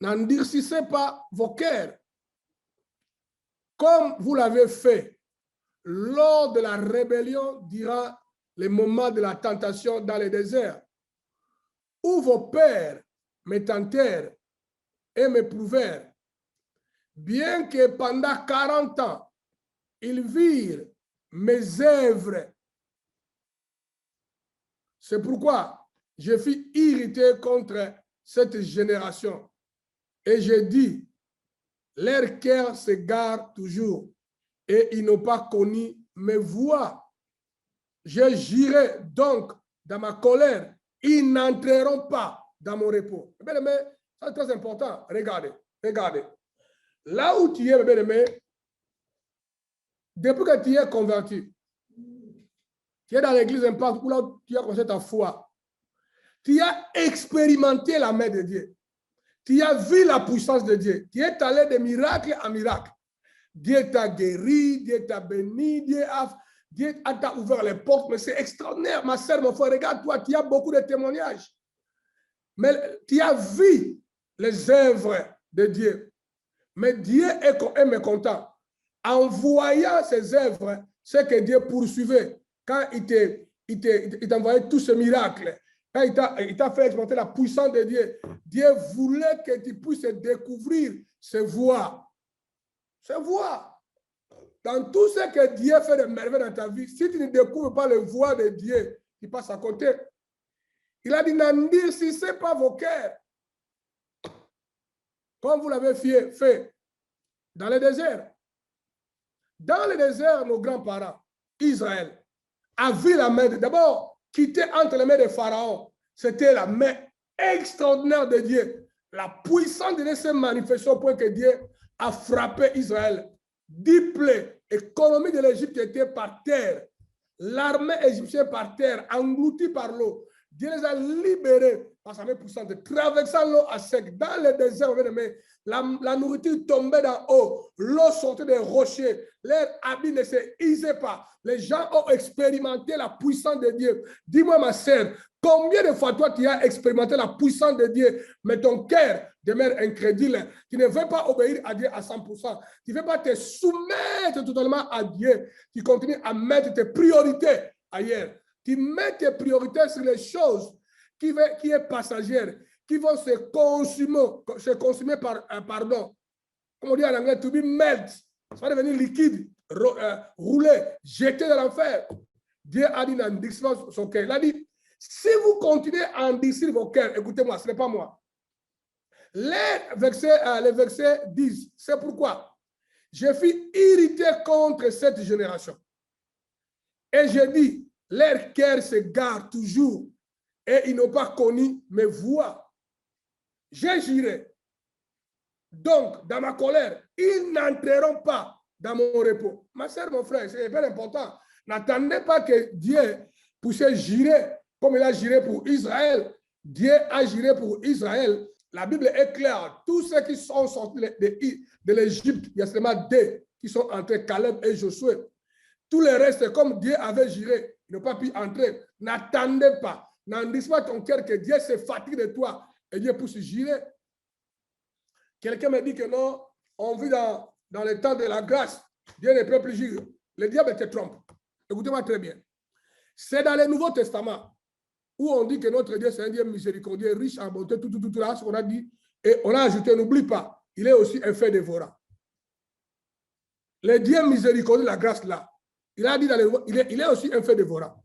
n'endurcissez pas vos cœurs, comme vous l'avez fait lors de la rébellion durant les moments de la tentation dans le désert, où vos pères me tentèrent et me prouvèrent, bien que pendant 40 ans, ils virent mes œuvres. C'est pourquoi je fus irrité contre cette génération. Et je dis, leur cœur s'égare toujours et ils n'ont pas connu mes voies. Je j'irai donc dans ma colère. Ils n'entreront pas dans mon repos. Bien-aimé, c'est très important. Regardez, regardez. Là où tu es, bien-aimé, depuis que tu es converti, tu es dans l'église impact, où là tu as commencé ta foi, tu as expérimenté la main de Dieu. Tu as vu la puissance de Dieu. Tu es allé de miracle en miracle. Dieu t'a guéri, Dieu t'a béni, Dieu t'a ouvert les portes. Mais c'est extraordinaire, ma soeur, mon frère. Regarde-toi, tu as beaucoup de témoignages. Mais tu as vu les œuvres de Dieu. Mais Dieu est mécontent. En voyant ces œuvres, c'est que Dieu poursuivait. Quand il t'envoyait tous ces miracles, quand il t'a fait expérimenter la puissance de Dieu, Dieu voulait que tu puisses découvrir ses voies. Ses voies. Dans tout ce que Dieu fait de merveilles dans ta vie, si tu ne découvres pas les voies de Dieu, tu passes à côté. Il a dit, n'endurcissez pas vos cœurs, comme vous l'avez fait dans le désert. Dans le désert, nos grands-parents, Israël, a vu la main d'abord, quitter entre les mains de Pharaon. C'était la main extraordinaire de Dieu. La puissance de Dieu s'est manifestée au point que Dieu a frappé Israël. 10 plaies, l'économie de l'Égypte était par terre. L'armée égyptienne par terre, engloutie par l'eau. Dieu les a libérés par sa main puissante, traversant l'eau à sec. Dans le désert, la nourriture tombait d'en haut. L'eau sortait des rochers. Leurs habits ne se hisaient pas. Les gens ont expérimenté la puissance de Dieu. Dis-moi, ma sœur, combien de fois toi tu as expérimenté la puissance de Dieu, mais ton cœur demeure incrédule. Tu ne veux pas obéir à Dieu à 100%. Tu ne veux pas te soumettre totalement à Dieu. Tu continues à mettre tes priorités ailleurs. Tu mets tes priorités sur les choses qui est passagère, qui vont se consumer par, pardon, comme on dit en anglais, to be melt. Ça va devenir liquide, rouler, jeté dans l'enfer. Dieu a dit dans son cœur. Il a dit, si vous continuez à endurcir vos cœurs, écoutez-moi, ce n'est pas moi. Les versets 10, c'est pourquoi je fus irrité contre cette génération. Et je dis, leur cœur se gare toujours et ils n'ont pas connu mes voies. Je j'irai Donc, dans ma colère, ils n'entreront pas dans mon repos. Ma sœur, mon frère, c'est hyper important. N'attendez pas que Dieu puisse jurer comme il a juré pour Israël. Dieu a juré pour Israël. La Bible est claire. Tous ceux qui sont sortis de l'Égypte, il y a seulement deux qui sont entrés, Caleb et Josué. Tous les restes, comme Dieu avait juré, ils n'ont pas pu entrer. N'attendez pas. N'en dis pas ton cœur que Dieu se fatigue de toi et Dieu puisse jurer. Quelqu'un me dit que non, on vit dans le temps de la grâce. Dieu ne peut plus jurer. Le diable te trompe. Écoutez-moi très bien. C'est dans le Nouveau Testament où on dit que notre Dieu, c'est un Dieu miséricordieux, riche en bonté, tout là, ce qu'on a dit. Et on a ajouté, n'oublie pas, il est aussi un fait dévorant. Le Dieu miséricordieux, la grâce là, il a dit, il est aussi un fait dévorant.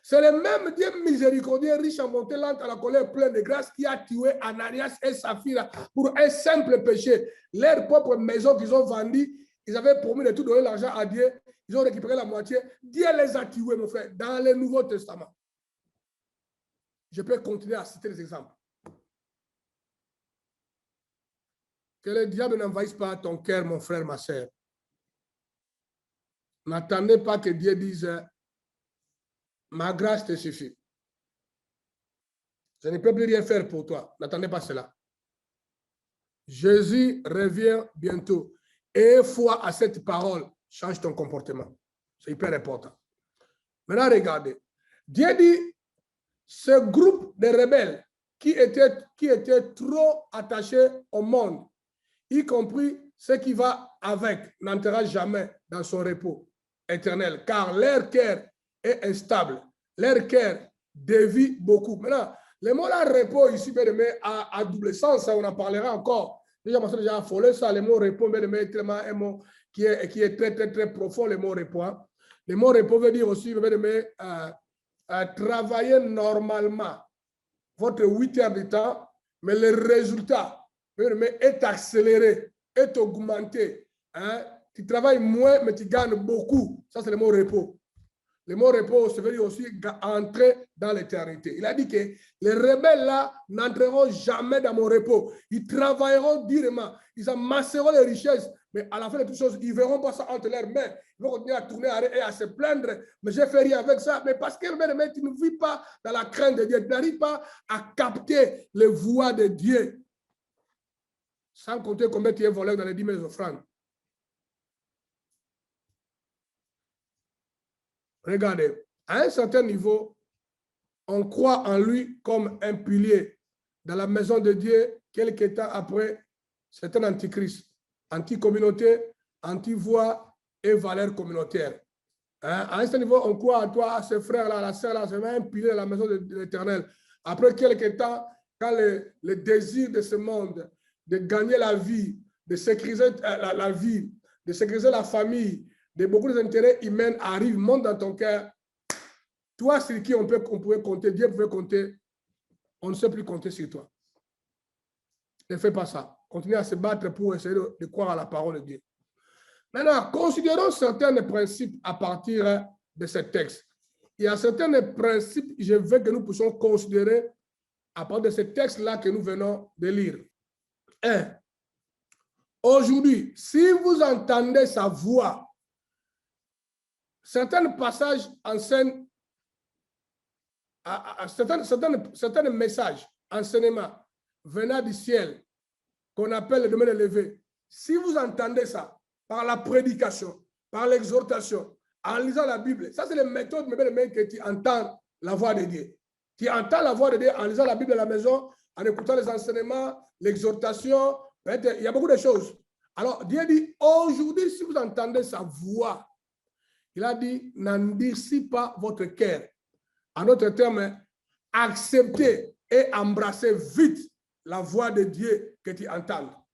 C'est le même Dieu miséricordieux, riche en bonté, lent à la colère, plein de grâce, qui a tué Ananias et Saphira pour un simple péché. Leur propre maison qu'ils ont vendue, ils avaient promis de tout donner l'argent à Dieu. Ils ont récupéré la moitié. Dieu les a tués, mon frère, dans le Nouveau Testament. Je peux continuer à citer les exemples. Que le diable n'envahisse pas ton cœur, mon frère, ma sœur. N'attendez pas que Dieu dise ma grâce te suffit. Je ne peux plus rien faire pour toi. N'attendez pas cela. Jésus revient bientôt. Et foi à cette parole, change ton comportement. C'est hyper important. Maintenant, regardez. Dieu dit, ce groupe de rebelles qui étaient trop attachés au monde, y compris ce qui va avec, n'entrera jamais dans son repos éternel, car leur cœur est instable. Leur cœur dévie beaucoup. Maintenant, le mot là, repos, ici, a double sens, on en parlera encore. Déjà, moi, j'ai déjà affolé ça, le mot repos, est un mot qui est très, très, très profond, le mot repos. Hein. Le mot repos veut dire aussi, travailler normalement, votre 8 heures de temps, mais le résultat est accéléré, est augmenté. Hein? Tu travailles moins, mais tu gagnes beaucoup. Ça, c'est le mot repos. Le mot repos, ça veut dire aussi entrer dans l'éternité. Il a dit que les rebelles là n'entreront jamais dans mon repos. Ils travailleront durement. Ils amasseront les richesses. Mais à la fin de toutes choses, ils ne verront pas ça entre leurs mains. Ils vont continuer à tourner et à se plaindre. Mais je ne fais rien avec ça. Mais parce que tu ne vis pas dans la crainte de Dieu. Tu n'arrives pas à capter les voix de Dieu. Sans compter combien tu es volé dans les 10 000 offrandes. Regardez, à un certain niveau, on croit en lui comme un pilier dans la maison de Dieu. Quelques temps après, c'est un antichrist, anti-communauté, anti-voix et valeurs communautaires. Hein? À un certain niveau, on croit en toi, à ce frère-là, à la sœur-là, c'est un pilier dans la maison de l'Éternel. Après quelques temps, quand le désir de ce monde, de gagner la vie, de sécuriser la vie, de sécuriser la famille, de beaucoup d'intérêts humains arrivent, montent dans ton cœur. Toi, sur qui on pouvait compter, Dieu pouvait compter, on ne sait plus compter sur toi. Ne fais pas ça. Continue à se battre pour essayer de croire à la parole de Dieu. Maintenant, considérons certains principes à partir de ce texte. Il y a certains principes que je veux que nous puissions considérer à partir de ce texte-là que nous venons de lire. 1. Aujourd'hui, si vous entendez sa voix, certains passages enseignent, certains messages, enseignements venant du ciel, qu'on appelle le domaine élevé. Si vous entendez ça, par la prédication, par l'exhortation, en lisant la Bible, ça c'est les méthodes que tu entends la voix de Dieu. Tu entends la voix de Dieu en lisant la Bible à la maison, en écoutant les enseignements, l'exhortation, il y a beaucoup de choses. Alors Dieu dit, aujourd'hui, si vous entendez sa voix, il a dit, n'endurcis pas votre cœur. En d'autres termes, acceptez et embrassez vite la voix de Dieu que tu entends.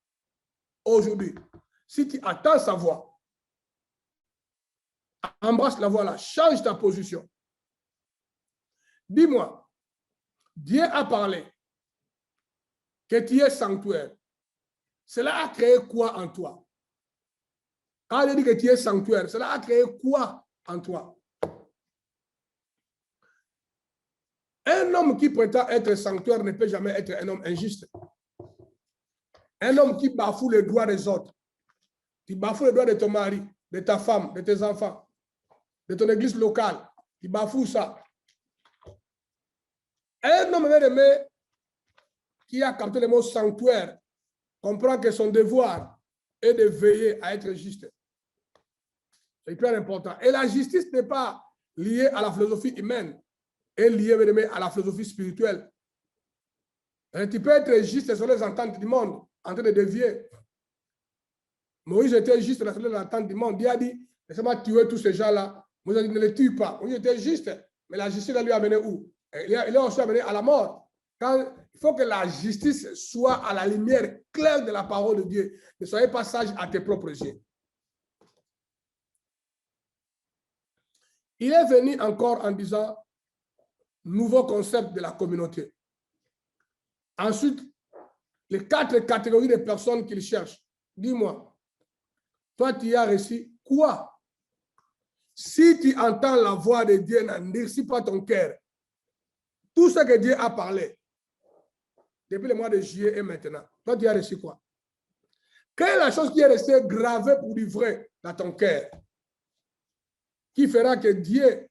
Aujourd'hui, si tu attends sa voix, embrasse la voix là, change ta position. Dis-moi, Dieu a parlé que tu es sanctuaire. Cela a créé quoi en toi? Quand il dit que tu es sanctuaire, cela a créé quoi en toi? Un homme qui prétend être sanctuaire ne peut jamais être un homme injuste. Un homme qui bafoue les droits des autres. Tu bafoues les droits de ton mari, de ta femme, de tes enfants, de ton église locale. Tu bafoues ça. Un homme bien-aimé qui a capté le mot sanctuaire comprend que son devoir est de veiller à être juste. C'est hyper important. Et la justice n'est pas liée à la philosophie humaine, elle est liée bien-aimé à la philosophie spirituelle. Et tu peux être juste sur les ententes du monde, en train de dévier. Moïse était juste dans l'entente du monde. Dieu a dit, laissez-moi tuer tous ces gens-là. Moïse a dit, ne les tue pas. Moïse était juste, mais la justice lui a amené où? Il est aussi amené à la mort. Quand, il faut que la justice soit à la lumière claire de la parole de Dieu. Ne soyez pas sage à tes propres yeux. Il est venu encore en disant, nouveau concept de la communauté. Ensuite, les 4 catégories de personnes qu'il cherche. Dis-moi, toi, tu as reçu quoi? Si tu entends la voix de Dieu, n'endurcis pas ton cœur. Tout ce que Dieu a parlé, depuis le mois de juillet et maintenant, toi, tu as reçu quoi? Quelle est la chose qui est restée gravée pour du vrai dans ton cœur, qui fera que Dieu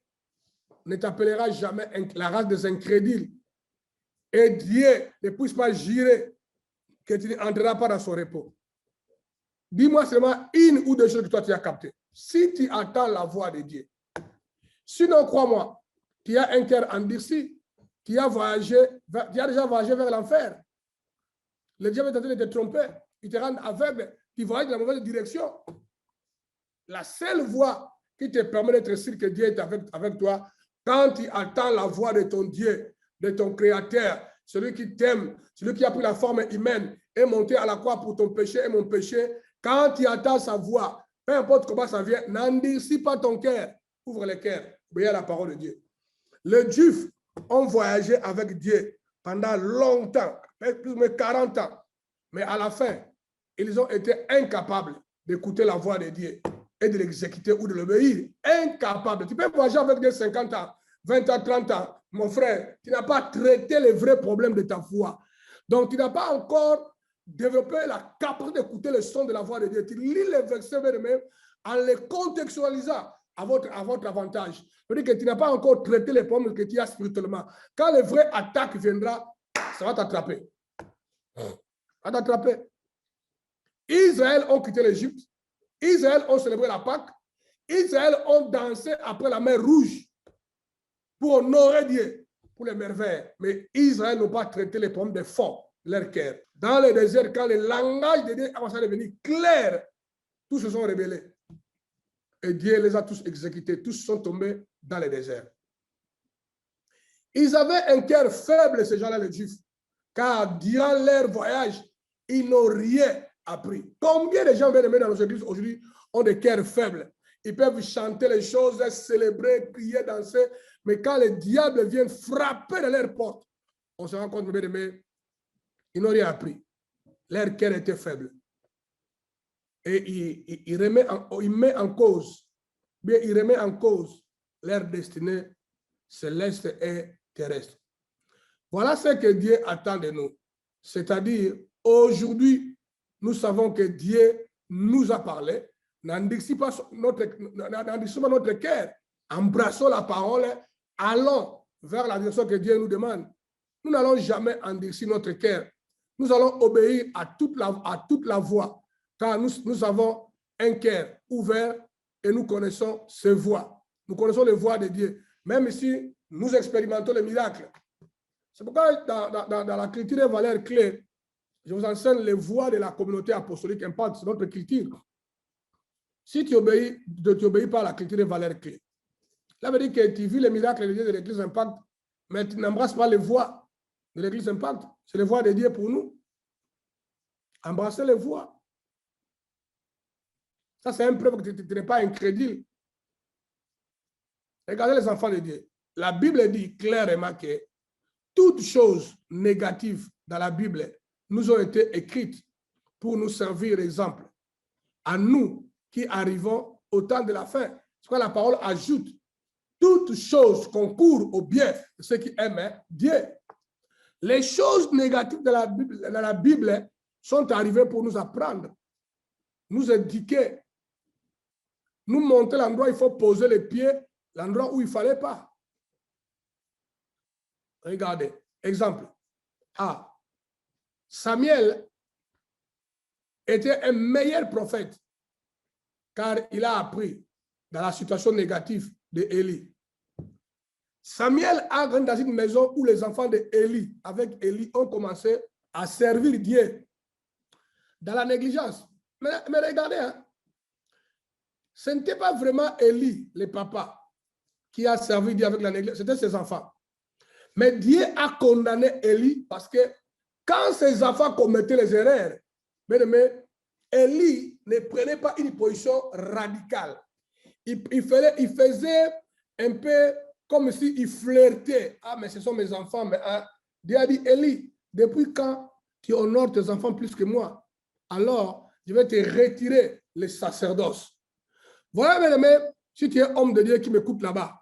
ne t'appellera jamais la race des incrédules et Dieu ne puisse pas jurer que tu n'entreras pas dans son repos? Dis-moi seulement une ou deux choses que toi tu as captées. Si tu entends la voix de Dieu. Sinon, crois-moi, tu as un cœur endurci, tu as déjà voyagé vers l'enfer. Le diable est en train de te tromper, il te rend aveugle, tu voyages dans la mauvaise direction. La seule voie qui te permet d'être sûr que Dieu est avec toi, quand tu entends la voix de ton Dieu, de ton Créateur, celui qui t'aime, celui qui a pris la forme humaine, est monté à la croix pour ton péché et mon péché, quand tu entends sa voix, peu importe comment ça vient, n'endurcis pas ton cœur. Ouvre le cœur, obéis à la parole de Dieu. Les Juifs ont voyagé avec Dieu pendant longtemps, plus de 40 ans. Mais à la fin, ils ont été incapables d'écouter la voix de Dieu et de l'exécuter ou de l'obéir. Incapables. Tu peux voyager avec Dieu 50 ans, 20 ans, 30 ans. Mon frère, tu n'as pas traité les vrais problèmes de ta foi. Donc, tu n'as pas encore développer la capacité d'écouter le son de la voix de Dieu. Tu lis les versets même en les contextualisant à votre avantage. C'est-à-dire que tu n'as pas encore traité les problèmes que tu as spirituellement. Quand le vrai attaque viendra, ça va t'attraper. Ça va t'attraper. Israël ont quitté l'Égypte. Israël ont célébré la Pâque. Israël ont dansé après la mer Rouge pour honorer Dieu, pour les merveilles. Mais Israël n'a pas traité les problèmes de fond. Leur cœur. Dans le désert, quand le langage de Dieu a commencé à devenir clair, tous se sont rebellés. Et Dieu les a tous exécutés. Tous sont tombés dans le désert. Ils avaient un cœur faible, ces gens-là, les Juifs. Car durant leur voyage, ils n'ont rien appris. Combien de gens bien-aimés dans nos églises aujourd'hui ont des cœurs faibles? Ils peuvent chanter les choses, célébrer, crier, danser. Mais quand le diable vient frapper dans leur porte, on se rend compte, bien-aimés, ils n'ont rien appris. Leur cœur était faible. Et il met en cause leur destinée céleste et terrestre. Voilà ce que Dieu attend de nous. C'est-à-dire, aujourd'hui, nous savons que Dieu nous a parlé. N'endurcis pas notre cœur. Embrassons la parole. Allons vers la direction que Dieu nous demande. Nous n'allons jamais endurcir notre cœur. Nous allons obéir à toute la voix, car nous avons un cœur ouvert et nous connaissons ses voix. Nous connaissons les voix de Dieu, même si nous expérimentons les miracles. C'est pourquoi dans la culture des valeurs clés, je vous enseigne les voix de la communauté apostolique Impact sur notre culture. Si tu obéis pas à la culture des valeurs clés, ça veut dire que tu vis les miracles de Dieu de l'Église Impact, mais tu n'embrasses pas les voix de l'Église Impact. C'est les voix de Dieu pour nous. Embrassez les voix. Ça, c'est une preuve que tu n'es pas incrédule. Regardez les enfants de Dieu. La Bible dit clairement que toutes choses négatives dans la Bible nous ont été écrites pour nous servir d'exemple. À nous qui arrivons au temps de la fin. C'est pourquoi la parole ajoute toutes choses concourent au bien de ceux qui aiment Dieu. Les choses négatives de la Bible sont arrivés pour nous apprendre, nous indiquer, nous montrer l'endroit où il faut poser les pieds, l'endroit où il ne fallait pas. Regardez, exemple. A. Samuel était un meilleur prophète car il a appris dans la situation négative d'Élie. Samuel a grandi dans une maison où les enfants d'Élie, avec Élie, ont commencé à servir Dieu dans la négligence. Mais regardez, hein, ce n'était pas vraiment Élie, le papa, qui a servi Dieu avec la négligence, c'était ses enfants. Mais Dieu a condamné Élie parce que quand ses enfants commettaient les erreurs, mais Élie ne prenait pas une position radicale. Il faisait un peu comme s'il flirtait. Ah, mais ce sont mes enfants. Mais Dieu a dit, Élie, depuis quand tu honores tes enfants plus que moi? Alors, je vais te retirer le sacerdoce. Voilà, mes amis, si tu es homme de Dieu qui m'écoute là-bas,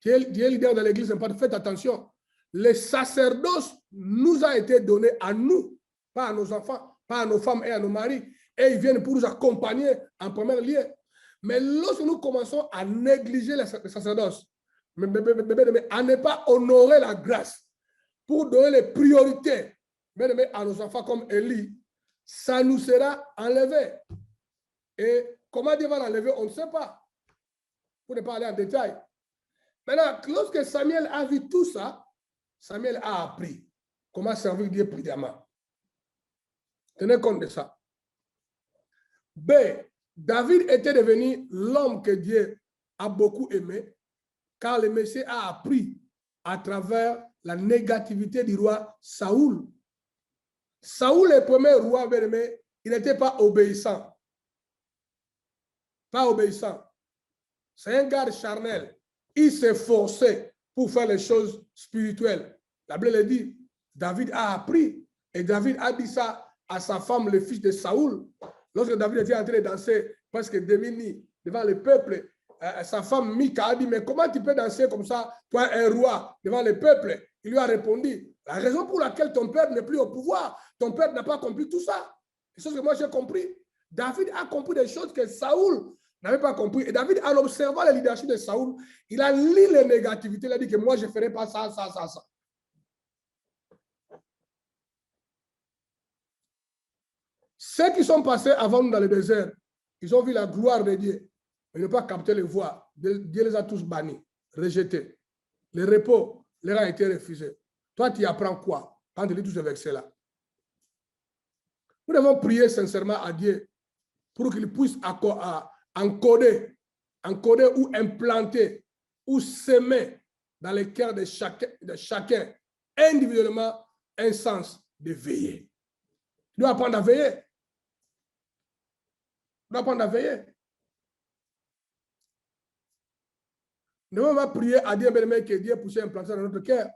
tu es leader de l'église, faites attention. Le sacerdoce nous a été donné à nous, pas à nos enfants, pas à nos femmes et à nos maris. Et ils viennent pour nous accompagner en premier lieu. Mais lorsque nous commençons à négliger le sacerdoce, à ne pas honorer la grâce, pour donner les priorités à nos enfants comme Élie, ça nous sera enlevé. Et comment Dieu va l'enlever, on ne sait pas. Pour ne pas aller en détail. Maintenant, lorsque Samuel a vu tout ça, Samuel a appris comment servir Dieu prudemment. Tenez compte de ça. B. David était devenu l'homme que Dieu a beaucoup aimé, car le Messie a appris à travers la négativité du roi Saoul. Saoul, le premier roi, il n'était pas obéissant. Pas obéissant. C'est un gars charnel. Il s'est forcé pour faire les choses spirituelles. La Bible le dit, David a appris et David a dit ça à sa femme, le fils de Saoul. Lorsque David était en train de danser presque demi-nu devant le peuple, sa femme Mika a dit, mais comment tu peux danser comme ça, toi un roi, devant le peuple? Il lui a répondu, la raison pour laquelle ton père n'est plus au pouvoir, ton père n'a pas compris tout ça. C'est ce que moi j'ai compris. David a compris des choses que Saoul n'avait pas compris. Et David, en observant le leadership de Saoul, il a lu les négativités. Il a dit que moi, je ne ferai pas ça, ça, ça, ça. Ceux qui sont passés avant nous dans le désert, ils ont vu la gloire de Dieu. Ils n'ont pas capté les voix. Dieu les a tous bannis, rejetés. Le repos leur a été refusé. Toi, tu apprends quoi quand tu lis tous ces versets-là? Nous devons prier sincèrement à Dieu pour qu'il puisse encoder ou implanter ou semer dans le cœur de chacun individuellement un sens de veiller. Tu dois apprendre à veiller. Tu dois apprendre à veiller. Nous devons prier à Dieu que Dieu puisse implanter dans notre cœur.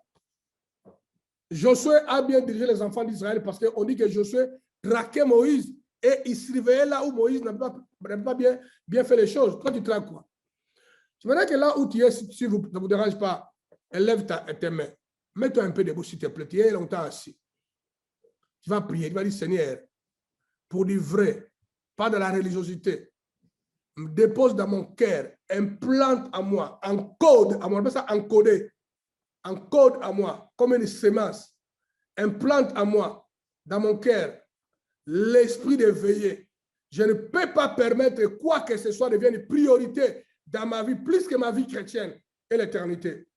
Josué a bien dirigé les enfants d'Israël parce qu'on dit que Josué traquait Moïse et il surveillait là où Moïse n'avait pas bien fait les choses. Toi, tu traques quoi? Je me dis que là où tu es, si ça ne vous dérange pas, élève tes mains. Mets-toi un peu debout, s'il te plaît. Tu es longtemps assis. Tu vas prier, tu vas dire, Seigneur, pour du vrai, pas de la religiosité, me dépose dans mon cœur, implante à moi, encode à moi, on appelle ça encoder, encode à moi, comme une sémence, implante à moi, dans mon cœur, l'esprit de veiller. Je ne peux pas permettre quoi que ce soit devienne une priorité dans ma vie, plus que ma vie chrétienne et l'éternité.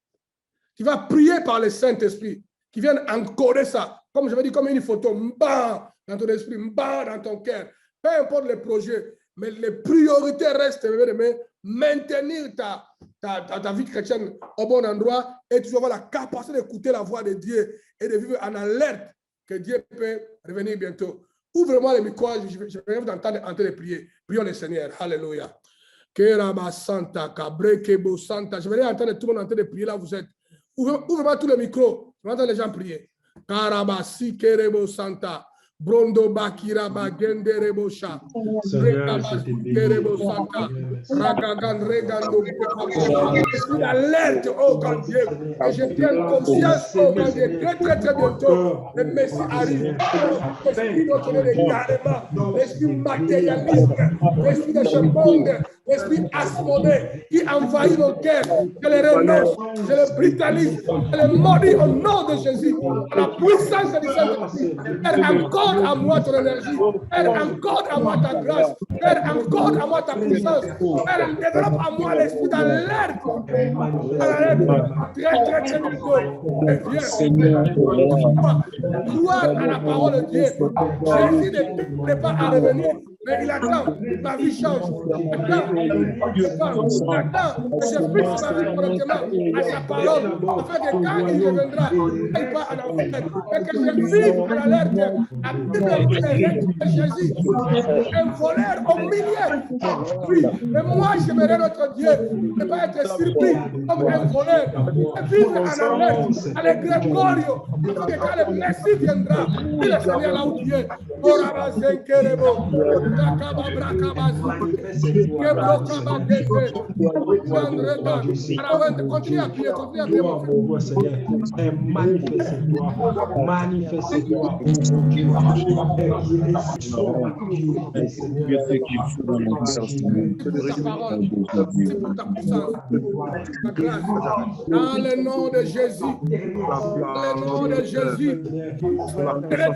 Tu vas prier par le Saint-Esprit, qui vienne encoder ça, comme je vais dire, comme une photo, m'bam, dans ton esprit, m'bam, dans ton cœur. Peu importe les projets, mais les priorités restent de maintenir ta vie chrétienne au bon endroit et tu vas avoir la capacité d'écouter la voix de Dieu et de vivre en alerte que Dieu peut revenir bientôt. Ouvre-moi les micros, je vais vous entendre en train de prier. Prions le Seigneur. Alléluia. Je vais entendre tout le monde en train de prier là où vous êtes. Ouvre-moi tous les micros. Je vais entendre les gens prier. Karabasi Kerebo Santa. Brondo Bakira Bagende Rebosha. Esprit d'alerte, oh God Dieu. Et je tiens conscience, oh God Dieu, très bientôt, le Messie arrive. L'esprit de l'égarement, l'esprit matérialiste, l'esprit de ce monde, l'esprit asmodé qui envahit nos cœurs. Je le renonce, je le brutalise, je le maudis au nom de Jésus. À la puissance du Saint-Esprit. Père, accorde à moi ton énergie. Père, accorde à moi ta grâce. Père, accorde à moi ta puissance. Père, développe à moi l'esprit d'alerte. Très bientôt. Et viens. Gloire à la parole de Dieu. Jésus n'est pas à revenir, mais il attend. Ma vie change. Il attend que je fixe ma vie correctement à sa parole, afin que quand il reviendra, il n'aille pas en enfer, mais que je vive à l'alerte. La Bible dit les règles de Jésus, un voleur au milieu. Oui, mais moi j'aimerais notre Dieu ne pas être surpris comme un voleur, mais vivre en alerte, à l'Egregorio, afin que quand le Messie viendra, il le Seigneur là où tu es. Continue à prier, mon frère. Manifeste-toi. Dans le nom de Jésus, dans le nom de Jésus,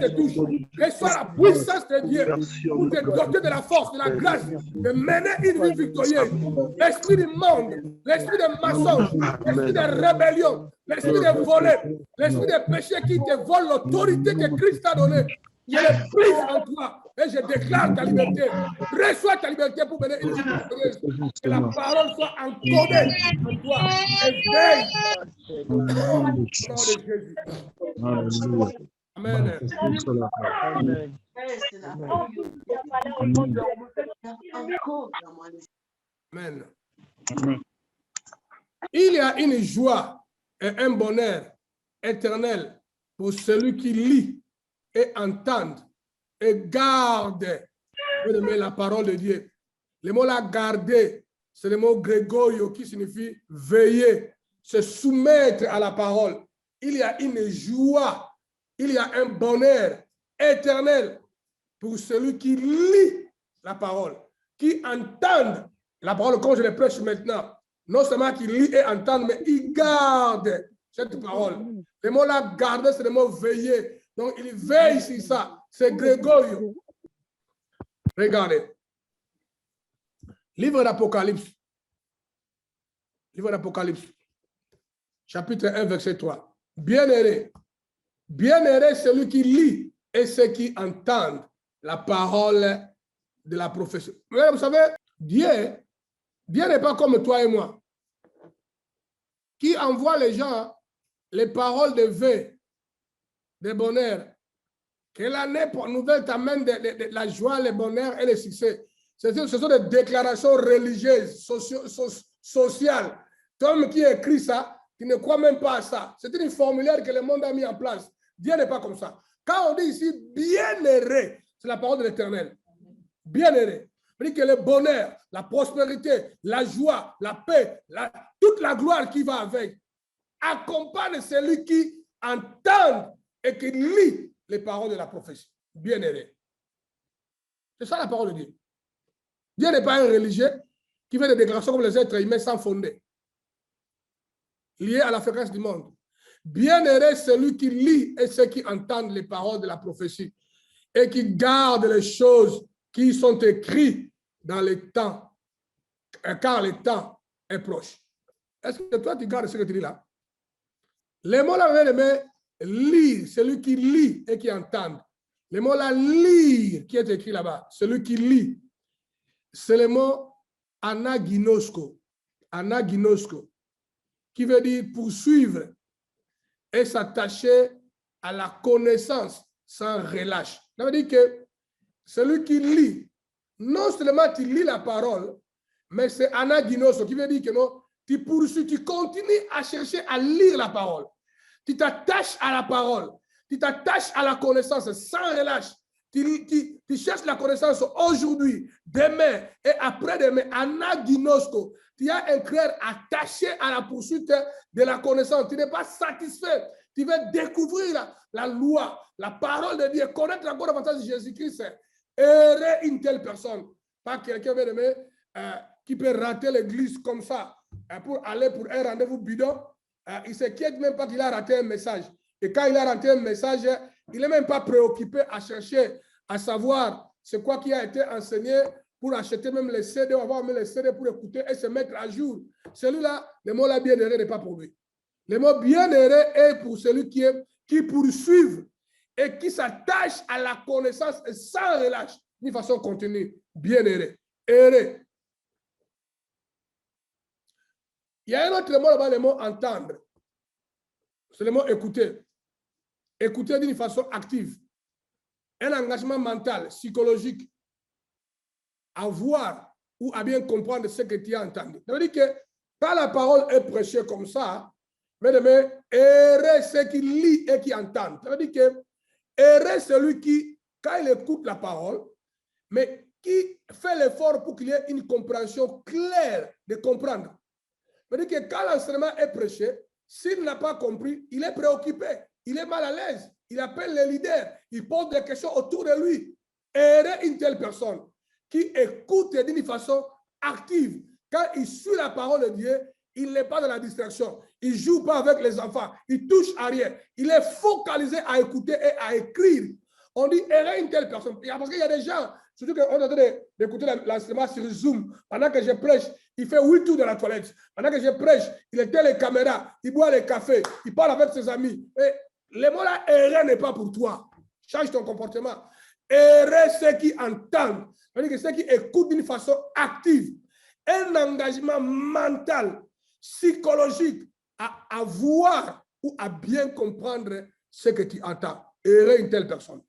te touche. Reçois la puissance de Dieu pour te doter de la force, de la grâce, de mener une vie victorieuse. L'esprit du monde, l'esprit de mensonge, l'esprit de rébellion, l'esprit de voler, l'esprit de péché qui te vole l'autorité que Christ t'a donnée. Je le prise en toi et je déclare ta liberté. Reçois ta liberté pour mener une vie victorieuse. Que la parole soit encodée en toi et veille. Au nom de Jésus. Amen. Amen. Il y a une joie et un bonheur éternel pour celui qui lit et entend et garde la parole de Dieu. Le mot là, garder, c'est le mot Gregorio qui signifie veiller, se soumettre à la parole. Il y a une joie, il y a un bonheur éternel pour celui qui lit la parole, qui entend la parole comme je le prêche maintenant. Non seulement qu'il lit et entend, mais il garde cette parole. Le mot là, garder, c'est le mot veiller. Donc, il veille sur ça. C'est Gregorio. Regardez. Livre d'Apocalypse. Livre d'Apocalypse. Chapitre 1, verset 3. Bien-aimé. Bien-aimé celui qui lit et ceux qui entendent la parole de la prophétie. Mais vous savez, Dieu n'est pas comme toi et moi, qui envoie les gens les paroles de vœux, de bonheur. Que l'année nouvelle t'amène de la joie, le bonheur et le succès. Ce sont des déclarations religieuses, sociales. Tom qui écrit ça, qui ne croit même pas à ça. C'est une formulaire que le monde a mis en place. Dieu n'est pas comme ça. Quand on dit ici bien-heureux, c'est la parole de l'Éternel. Bien-heureux. C'est-à-dire que le bonheur, la prospérité, la joie, la paix, toute la gloire qui va avec, accompagne celui qui entend et qui lit les paroles de la prophétie. Bien-heureux. C'est ça la parole de Dieu. Dieu n'est pas un religieux qui fait des déclarations comme les êtres humains sans fondé, liés à la fréquence du monde. Bienheureux celui qui lit et ceux qui entendent les paroles de la prophétie et qui gardent les choses qui sont écrites dans les temps, car le temps est proche. Est-ce que toi, tu gardes ce que tu lis là? Les mots là, lire, celui qui lit et qui entend. Le mot là, lire, qui est écrit là-bas, celui qui lit, c'est le mot anaginosko. Anaginosko, qui veut dire poursuivre et s'attacher à la connaissance sans relâche. Ça veut dire que celui qui lit, non seulement tu lis la parole, mais c'est anaginosko, qui veut dire que non, tu poursuis, tu continues à chercher à lire la parole. Tu t'attaches à la parole. Tu t'attaches à la connaissance sans relâche. tu cherches la connaissance aujourd'hui, demain et après-demain, anaginosko. Tu as un cœur attaché à la poursuite de la connaissance. Tu n'es pas satisfait. Tu veux découvrir la loi, la parole de Dieu, connaître encore davantage de Jésus-Christ. Errer une telle personne. Pas quelqu'un qui peut rater l'église comme ça pour aller pour un rendez-vous bidon. Il ne s'inquiète même pas qu'il a raté un message. Et quand il a raté un message, il n'est même pas préoccupé à chercher, à savoir c'est quoi qui a été enseigné pour acheter même les CD, ou avoir même les CD pour écouter et se mettre à jour. Celui-là, le mot là bien-aimé n'est pas pour lui. Le mot bien-aimé est pour celui qui poursuit et qui s'attache à la connaissance sans relâche, d'une façon continue. Bien-aimé. Erré. Il y a un autre mot là-bas, le mot entendre. C'est le mot écouter. Écouter d'une façon active. Un engagement mental, psychologique, à voir ou à bien comprendre ce que tu as entendu. Ça veut dire que quand la parole est prêchée comme ça, mais errer ceux qui lit et qui entendent. Ça veut dire que errer celui qui, quand il écoute la parole, mais qui fait l'effort pour qu'il y ait une compréhension claire de comprendre. Ça veut dire que quand l'enseignement est prêché, s'il n'a pas compris, il est préoccupé, il est mal à l'aise, il appelle les leaders, il pose des questions autour de lui. Errer une telle personne qui écoute d'une façon active. Quand il suit la parole de Dieu, il n'est pas dans la distraction. Il ne joue pas avec les enfants. Il touche à rien. Il est focalisé à écouter et à écrire. On dit errer une telle personne. Parce qu'il y a des gens, surtout qu'on est en train d'écouter l'enseignement sur Zoom. Pendant que je prêche, il fait 8 tours dans la toilette. Pendant que je prêche, il éteint les caméras, il boit les cafés, il parle avec ses amis. Et les mots là, errer n'est pas pour toi. Change ton comportement. Errer ceux qui entendent. C'est-à-dire que ceux qui écoutent d'une façon active. Un engagement mental, psychologique, à voir ou à bien comprendre ce que tu entends. Errer une telle personne.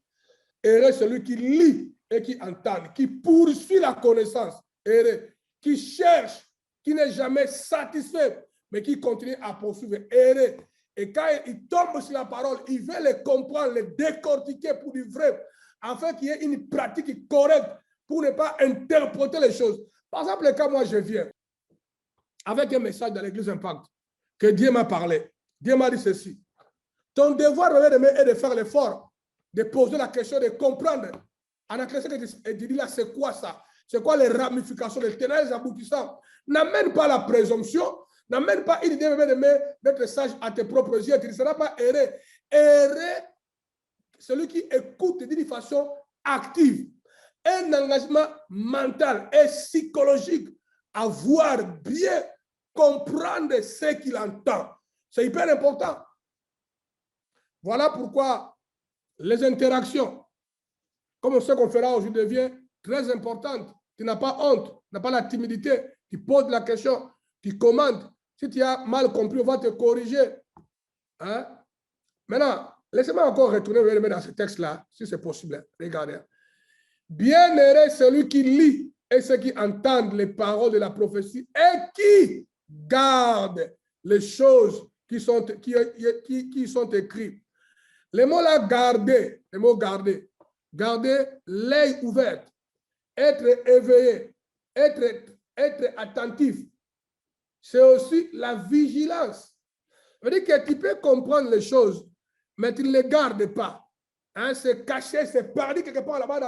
Errer celui qui lit et qui entend, qui poursuit la connaissance. Errer, qui cherche, qui n'est jamais satisfait, mais qui continue à poursuivre. Errer. Et quand il tombe sur la parole, il veut les comprendre, les décortiquer pour du vrai, afin qu'il y ait une pratique correcte pour ne pas interpréter les choses. Par exemple, quand moi je viens avec un message dans l'église Impact, que Dieu m'a parlé, Dieu m'a dit ceci. Ton devoir est de faire l'effort, de poser la question, de comprendre. En anglais, et de dire là, c'est quoi ça? C'est quoi les ramifications, les tenants et les aboutissants? N'amène pas la présomption, n'amène pas une idée d'être sage à tes propres yeux, tu ne seras pas erré. Erré, celui qui écoute d'une façon active. Un engagement mental et psychologique à voir bien comprendre ce qu'il entend. C'est hyper important. Voilà pourquoi les interactions, comme ce qu'on fera aujourd'hui, devient très importante. Tu n'as pas honte, tu n'as pas la timidité. Tu poses la question, tu commandes. Si tu as mal compris, on va te corriger. Hein? Maintenant, laissez-moi encore retourner dans ce texte-là, si c'est possible. Regardez. Bienheureux celui qui lit et ceux qui entendent les paroles de la prophétie et qui gardent les choses qui sont écrites. Les mots là, garder, les mots garder, garder l'œil ouvert, être éveillé, être attentif. C'est aussi la vigilance. Ça veut dire que tu peux comprendre les choses, mais tu ne les gardes pas. Hein, c'est caché, c'est perdu quelque part là-bas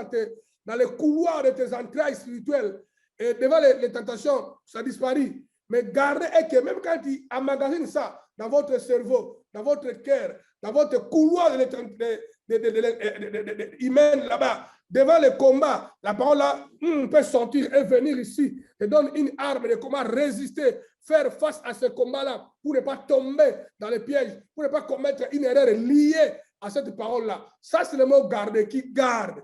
dans les couloirs de tes entrailles spirituelles. Et devant les tentations, ça disparaît. Mais gardez et que même quand tu emmagasines ça dans votre cerveau, dans votre cœur, dans votre couloir humain là-bas, devant le combat, la parole là peut sortir et venir ici, te donne une arme de comment résister, faire face à ce combat-là pour ne pas tomber dans les pièges, pour ne pas commettre une erreur liée à cette parole-là. Ça, c'est le mot garder, qui garde.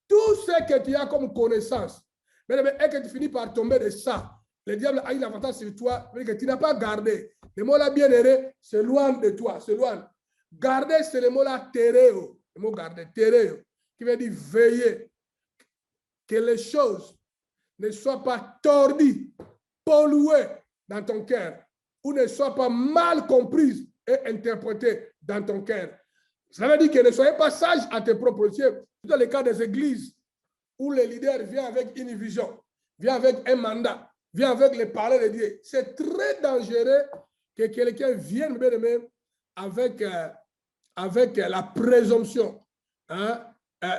Tout ce que tu as comme connaissance, et que tu finis par tomber de ça, le diable a une avantage sur toi, que tu n'as pas gardé. Le mot là bien erré, c'est loin de toi, c'est loin. Garder, c'est le mot là tereo. Le mot garder, tereo, qui veut dire veiller. Que les choses ne soient pas tordues, polluées dans ton cœur, ou ne soient pas mal comprises et interprétées dans ton cœur. Cela veut dire que ne soyez pas sage à tes propres yeux. Dans le cas des églises où les leaders viennent avec une vision, viennent avec un mandat, viennent avec les paroles de Dieu. C'est très dangereux que quelqu'un vienne avec, avec la présomption, hein,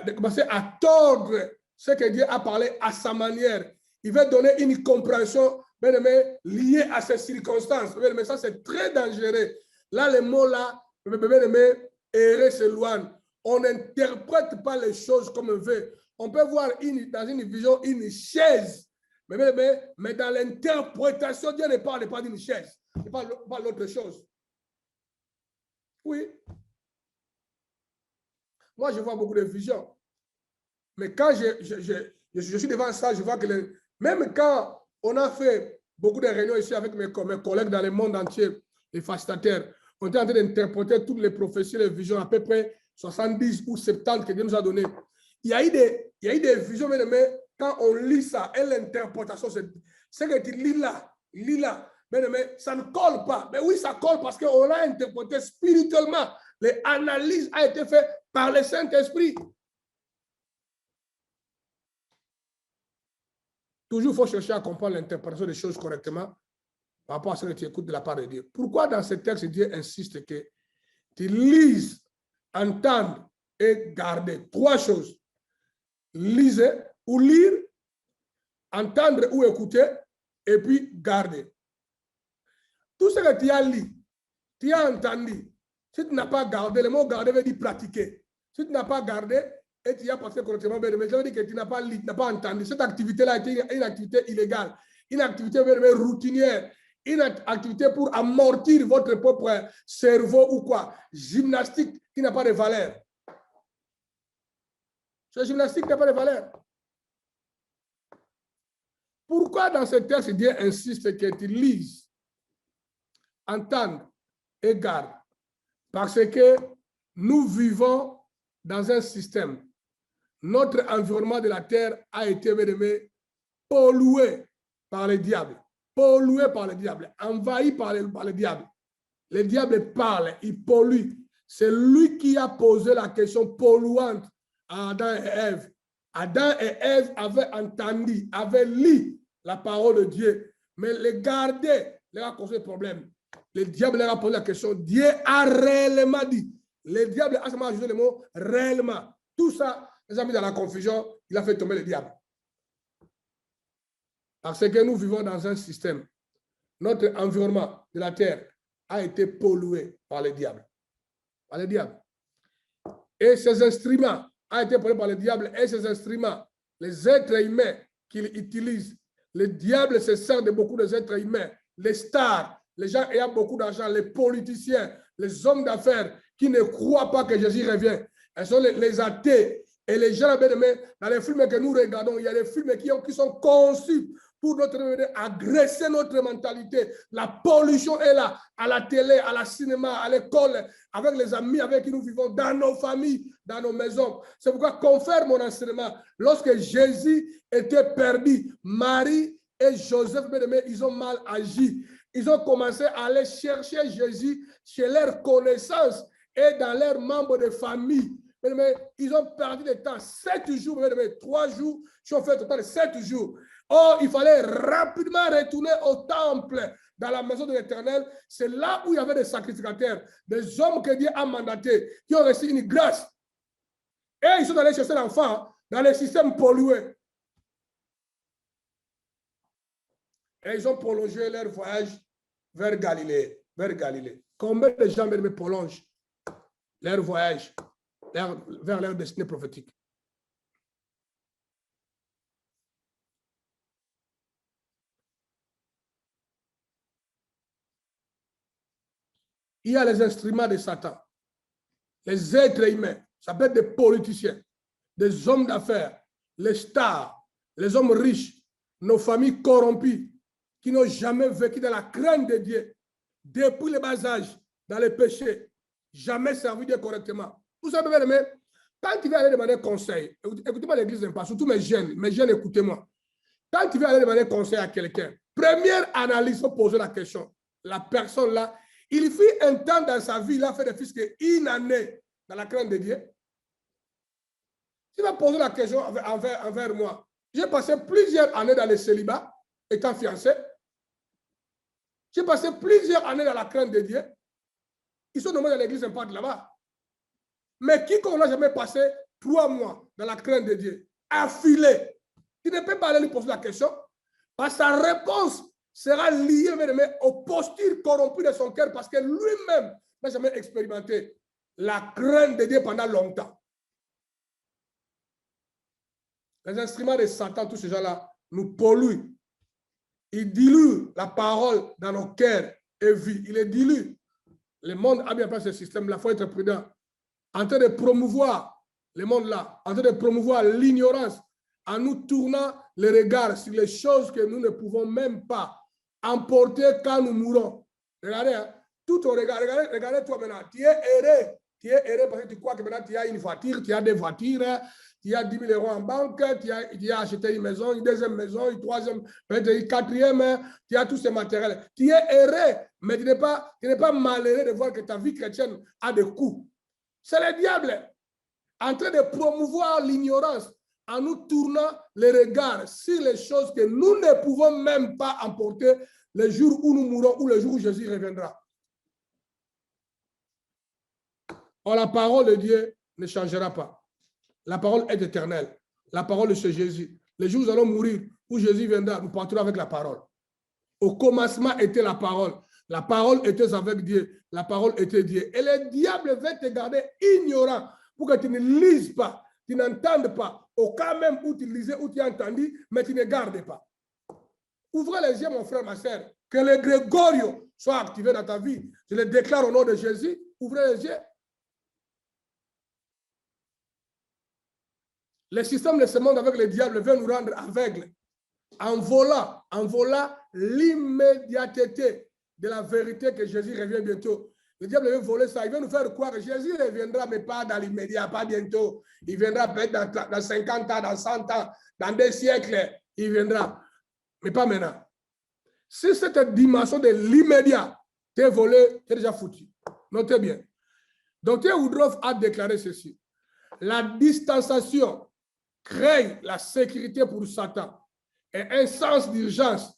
de commencer à tordre ce que Dieu a parlé à sa manière. Il va donner une compréhension liée à ces circonstances. Mais ça, c'est très dangereux. Là, les mots là, errer s'éloigne. On n'interprète pas les choses comme on veut. On peut voir dans une vision une chaise. Mais dans l'interprétation, Dieu ne parle pas d'une chaise. Il parle d'autre chose. Oui. Moi, je vois beaucoup de visions. Mais quand je suis devant ça, je vois que même quand on a fait beaucoup de réunions ici avec mes collègues dans le monde entier, les facilitateurs, on était en train d'interpréter toutes les prophéties, les visions, à peu près 70 ou 70 que Dieu nous a données. Il y a eu des visions, mais quand on lit ça, et l'interprétation, c'est que tu lis là, mais ça ne colle pas. Mais oui, ça colle parce qu'on l'a interprété spirituellement. L'analyse a été faite par le Saint-Esprit. Toujours, il faut chercher à comprendre l'interprétation des choses correctement par rapport à ce que tu écoutes de la part de Dieu. Pourquoi dans ce texte, Dieu insiste que tu lises, entendre et garder trois choses. Lisez ou lire, entendre ou écouter, et puis garder. Tout ce que tu as lu, tu as entendu, si tu n'as pas gardé, le mot garder veut dire pratiquer. Si tu n'as pas gardé, et tu as passé correctement, mais ça veut dire que tu n'as pas lu, tu n'as pas entendu. Cette activité-là est une activité illégale, une activité routinière, une activité pour amortir votre propre cerveau ou quoi. Gymnastique qui n'a pas de valeur. C'est gymnastique qui n'a pas de valeur. Pourquoi dans ce texte, Dieu insiste que tu lises, entendes et gardes? Parce que nous vivons dans un système. Notre environnement de la terre a été pollué par le diable. Pollué par le diable, envahi par le diable. Le diable parle, il pollue. C'est lui qui a posé la question polluante à Adam et Ève. Adam et Ève avaient entendu, avaient lu la parole de Dieu, mais les garder leur a causé problème. Le diable leur a posé la question. Dieu a réellement dit. Le diable a seulement ajouté le mot réellement. Tout ça, les a mis dans la confusion. Il a fait tomber le diable. Parce que nous vivons dans un système. Notre environnement de la terre a été pollué par le diable. Par le diable. Et ces instruments ont été pollués par le diable. Et ces instruments, les êtres humains qu'il utilise, le diable se sert de beaucoup d'êtres humains, les stars, les gens ayant beaucoup d'argent, les politiciens, les hommes d'affaires qui ne croient pas que Jésus revient. Elles sont les athées. Et les gens, dans les films que nous regardons, il y a des films qui sont conçus pour agresser notre mentalité. La pollution est là, à la télé, à la cinéma, à l'école, avec les amis avec qui nous vivons, dans nos familles, dans nos maisons. C'est pourquoi, confère mon enseignement, lorsque Jésus était perdu, Marie et Joseph, ils ont mal agi. Ils ont commencé à aller chercher Jésus chez leurs connaissances et dans leurs membres de famille. Mais ils ont perdu le temps, 7 jours, 3 jours, ils ont fait total 7 jours. Or, il fallait rapidement retourner au temple, dans la maison de l'Éternel. C'est là où il y avait des sacrificateurs, des hommes que Dieu a mandatés, qui ont reçu une grâce. Et ils sont allés chercher l'enfant dans les systèmes pollués. Et ils ont prolongé leur voyage vers Galilée. Combien de gens me prolongent leur voyage vers leur destinée prophétique? Il y a les instruments de Satan, les êtres humains, ça peut être des politiciens, des hommes d'affaires, les stars, les hommes riches, nos familles corrompues, qui n'ont jamais vécu dans la crainte de Dieu, depuis le bas âge, dans le péché, jamais servi Dieu correctement. Vous savez, quand tu vas aller demander conseil, écoutez-moi l'église, surtout mes jeunes, écoutez-moi. Quand tu vas aller demander conseil à quelqu'un, première analyse, il faut poser la question. La personne là, il fit un temps dans sa vie, il a fait des fils qu'une année dans la crainte de Dieu? Tu vas poser la question envers moi. J'ai passé plusieurs années dans le célibat, étant fiancé. J'ai passé plusieurs années dans la crainte de Dieu. Ils sont nommés dans l'église Impact là-bas. Mais quiconque n'a jamais passé 3 mois dans la crainte de Dieu, affilé, tu ne peux pas aller lui poser la question, parce que sa réponse sera liée aux postures corrompues de son cœur, parce que lui-même n'a jamais expérimenté la crainte de Dieu pendant longtemps. Les instruments de Satan, tous ces gens-là, nous polluent. Ils diluent la parole dans nos cœurs et vie. Ils les diluent. Le monde a bien fait ce système-là. Il faut être prudent. En train de promouvoir le monde-là, en train de promouvoir l'ignorance, en nous tournant les regards sur les choses que nous ne pouvons même pas emporter quand nous mourons. Regardez, hein, tout ton regard, regardez toi maintenant. Tu es erré. Tu es erré parce que tu crois que maintenant tu as une voiture, tu as des voitures, tu as 10 000 euros en banque, tu as acheté une maison, une deuxième maison, une troisième, peut-être une quatrième, tu as tous ces matériels. Tu es erré, mais tu n'es pas malheureux de voir que ta vie chrétienne a des coups. C'est le diable en train de promouvoir l'ignorance en nous tournant les regards sur les choses que nous ne pouvons même pas emporter le jour où nous mourrons ou le jour où Jésus reviendra. Or, la parole de Dieu ne changera pas. La parole est éternelle. La parole de ce Jésus. Les jours où nous allons mourir, où Jésus viendra, nous partirons avec la parole. Au commencement était la parole. La parole était avec Dieu. La parole était Dieu. Et le diable va te garder ignorant pour que tu ne lises pas, tu n'entendes pas. Au cas même où tu lisais, où tu as entendu, mais tu ne gardes pas. Ouvrez les yeux, mon frère, ma soeur. Que le Grégorio soit activé dans ta vie. Je le déclare au nom de Jésus. Ouvrez les yeux. Le système de ce monde avec le diable veut nous rendre aveugles. En volant l'immédiateté de la vérité que Jésus revient bientôt. Le diable veut voler ça. Il veut nous faire croire que Jésus reviendra, mais pas dans l'immédiat, pas bientôt. Il viendra peut-être dans 50 ans, dans 100 ans, dans 2 siècles. Il viendra, mais pas maintenant. Si cette dimension de l'immédiat t'est volée, t'es déjà foutu. Notez bien. Dr. Woodruff a déclaré ceci. La distanciation crée la sécurité pour Satan et un sens d'urgence.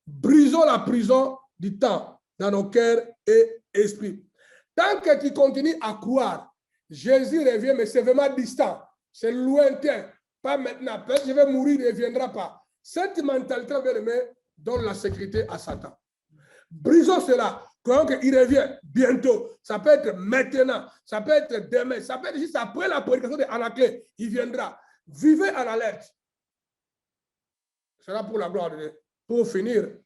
Brisons la prison du temps dans nos cœurs et esprits. Tant que tu continues à croire, Jésus revient, mais c'est vraiment distant. C'est lointain. Pas maintenant. Peut-être que je vais mourir, il ne viendra pas. Cette mentalité, donne la sécurité à Satan. Brisons cela. Croyons qu'il revient bientôt. Ça peut être maintenant. Ça peut être demain. Ça peut être juste après la prédication d'Anaclée. Il viendra. Vivez en alerte. C'est là pour la gloire de Dieu. Pour finir,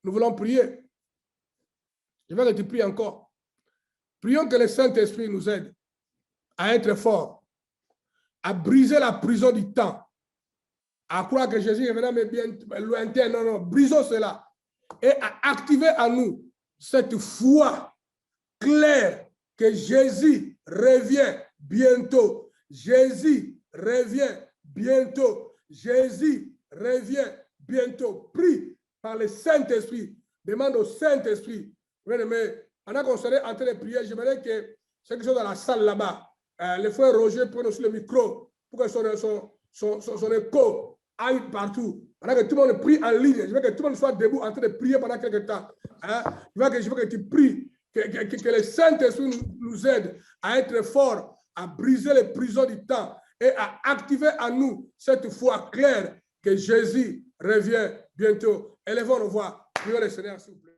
nous voulons prier. Je veux que tu pries encore. Prions que le Saint-Esprit nous aide à être forts, à briser la prison du temps, à croire que Jésus est vraiment bien lointain. Non, non, brisons cela et à activer en nous cette foi claire que Jésus revient bientôt. Jésus revient bientôt. Jésus revient bientôt. Prie par le Saint-Esprit. Demande au Saint-Esprit. Pendant qu'on serait en train de prier, j'aimerais que ceux qui sont dans la salle là-bas, le frère Roger prenne aussi le micro pour que son écho aille partout. Pendant que tout le monde prie en ligne, je veux que tout le monde soit debout en train de prier pendant quelques temps. Hein? Je veux que tu pries, que le Saint-Esprit nous aide à être forts, à briser les prisons du temps et à activer en nous cette foi claire que Jésus revient bientôt. Élevons nos voix. Prions le Seigneur, s'il vous plaît.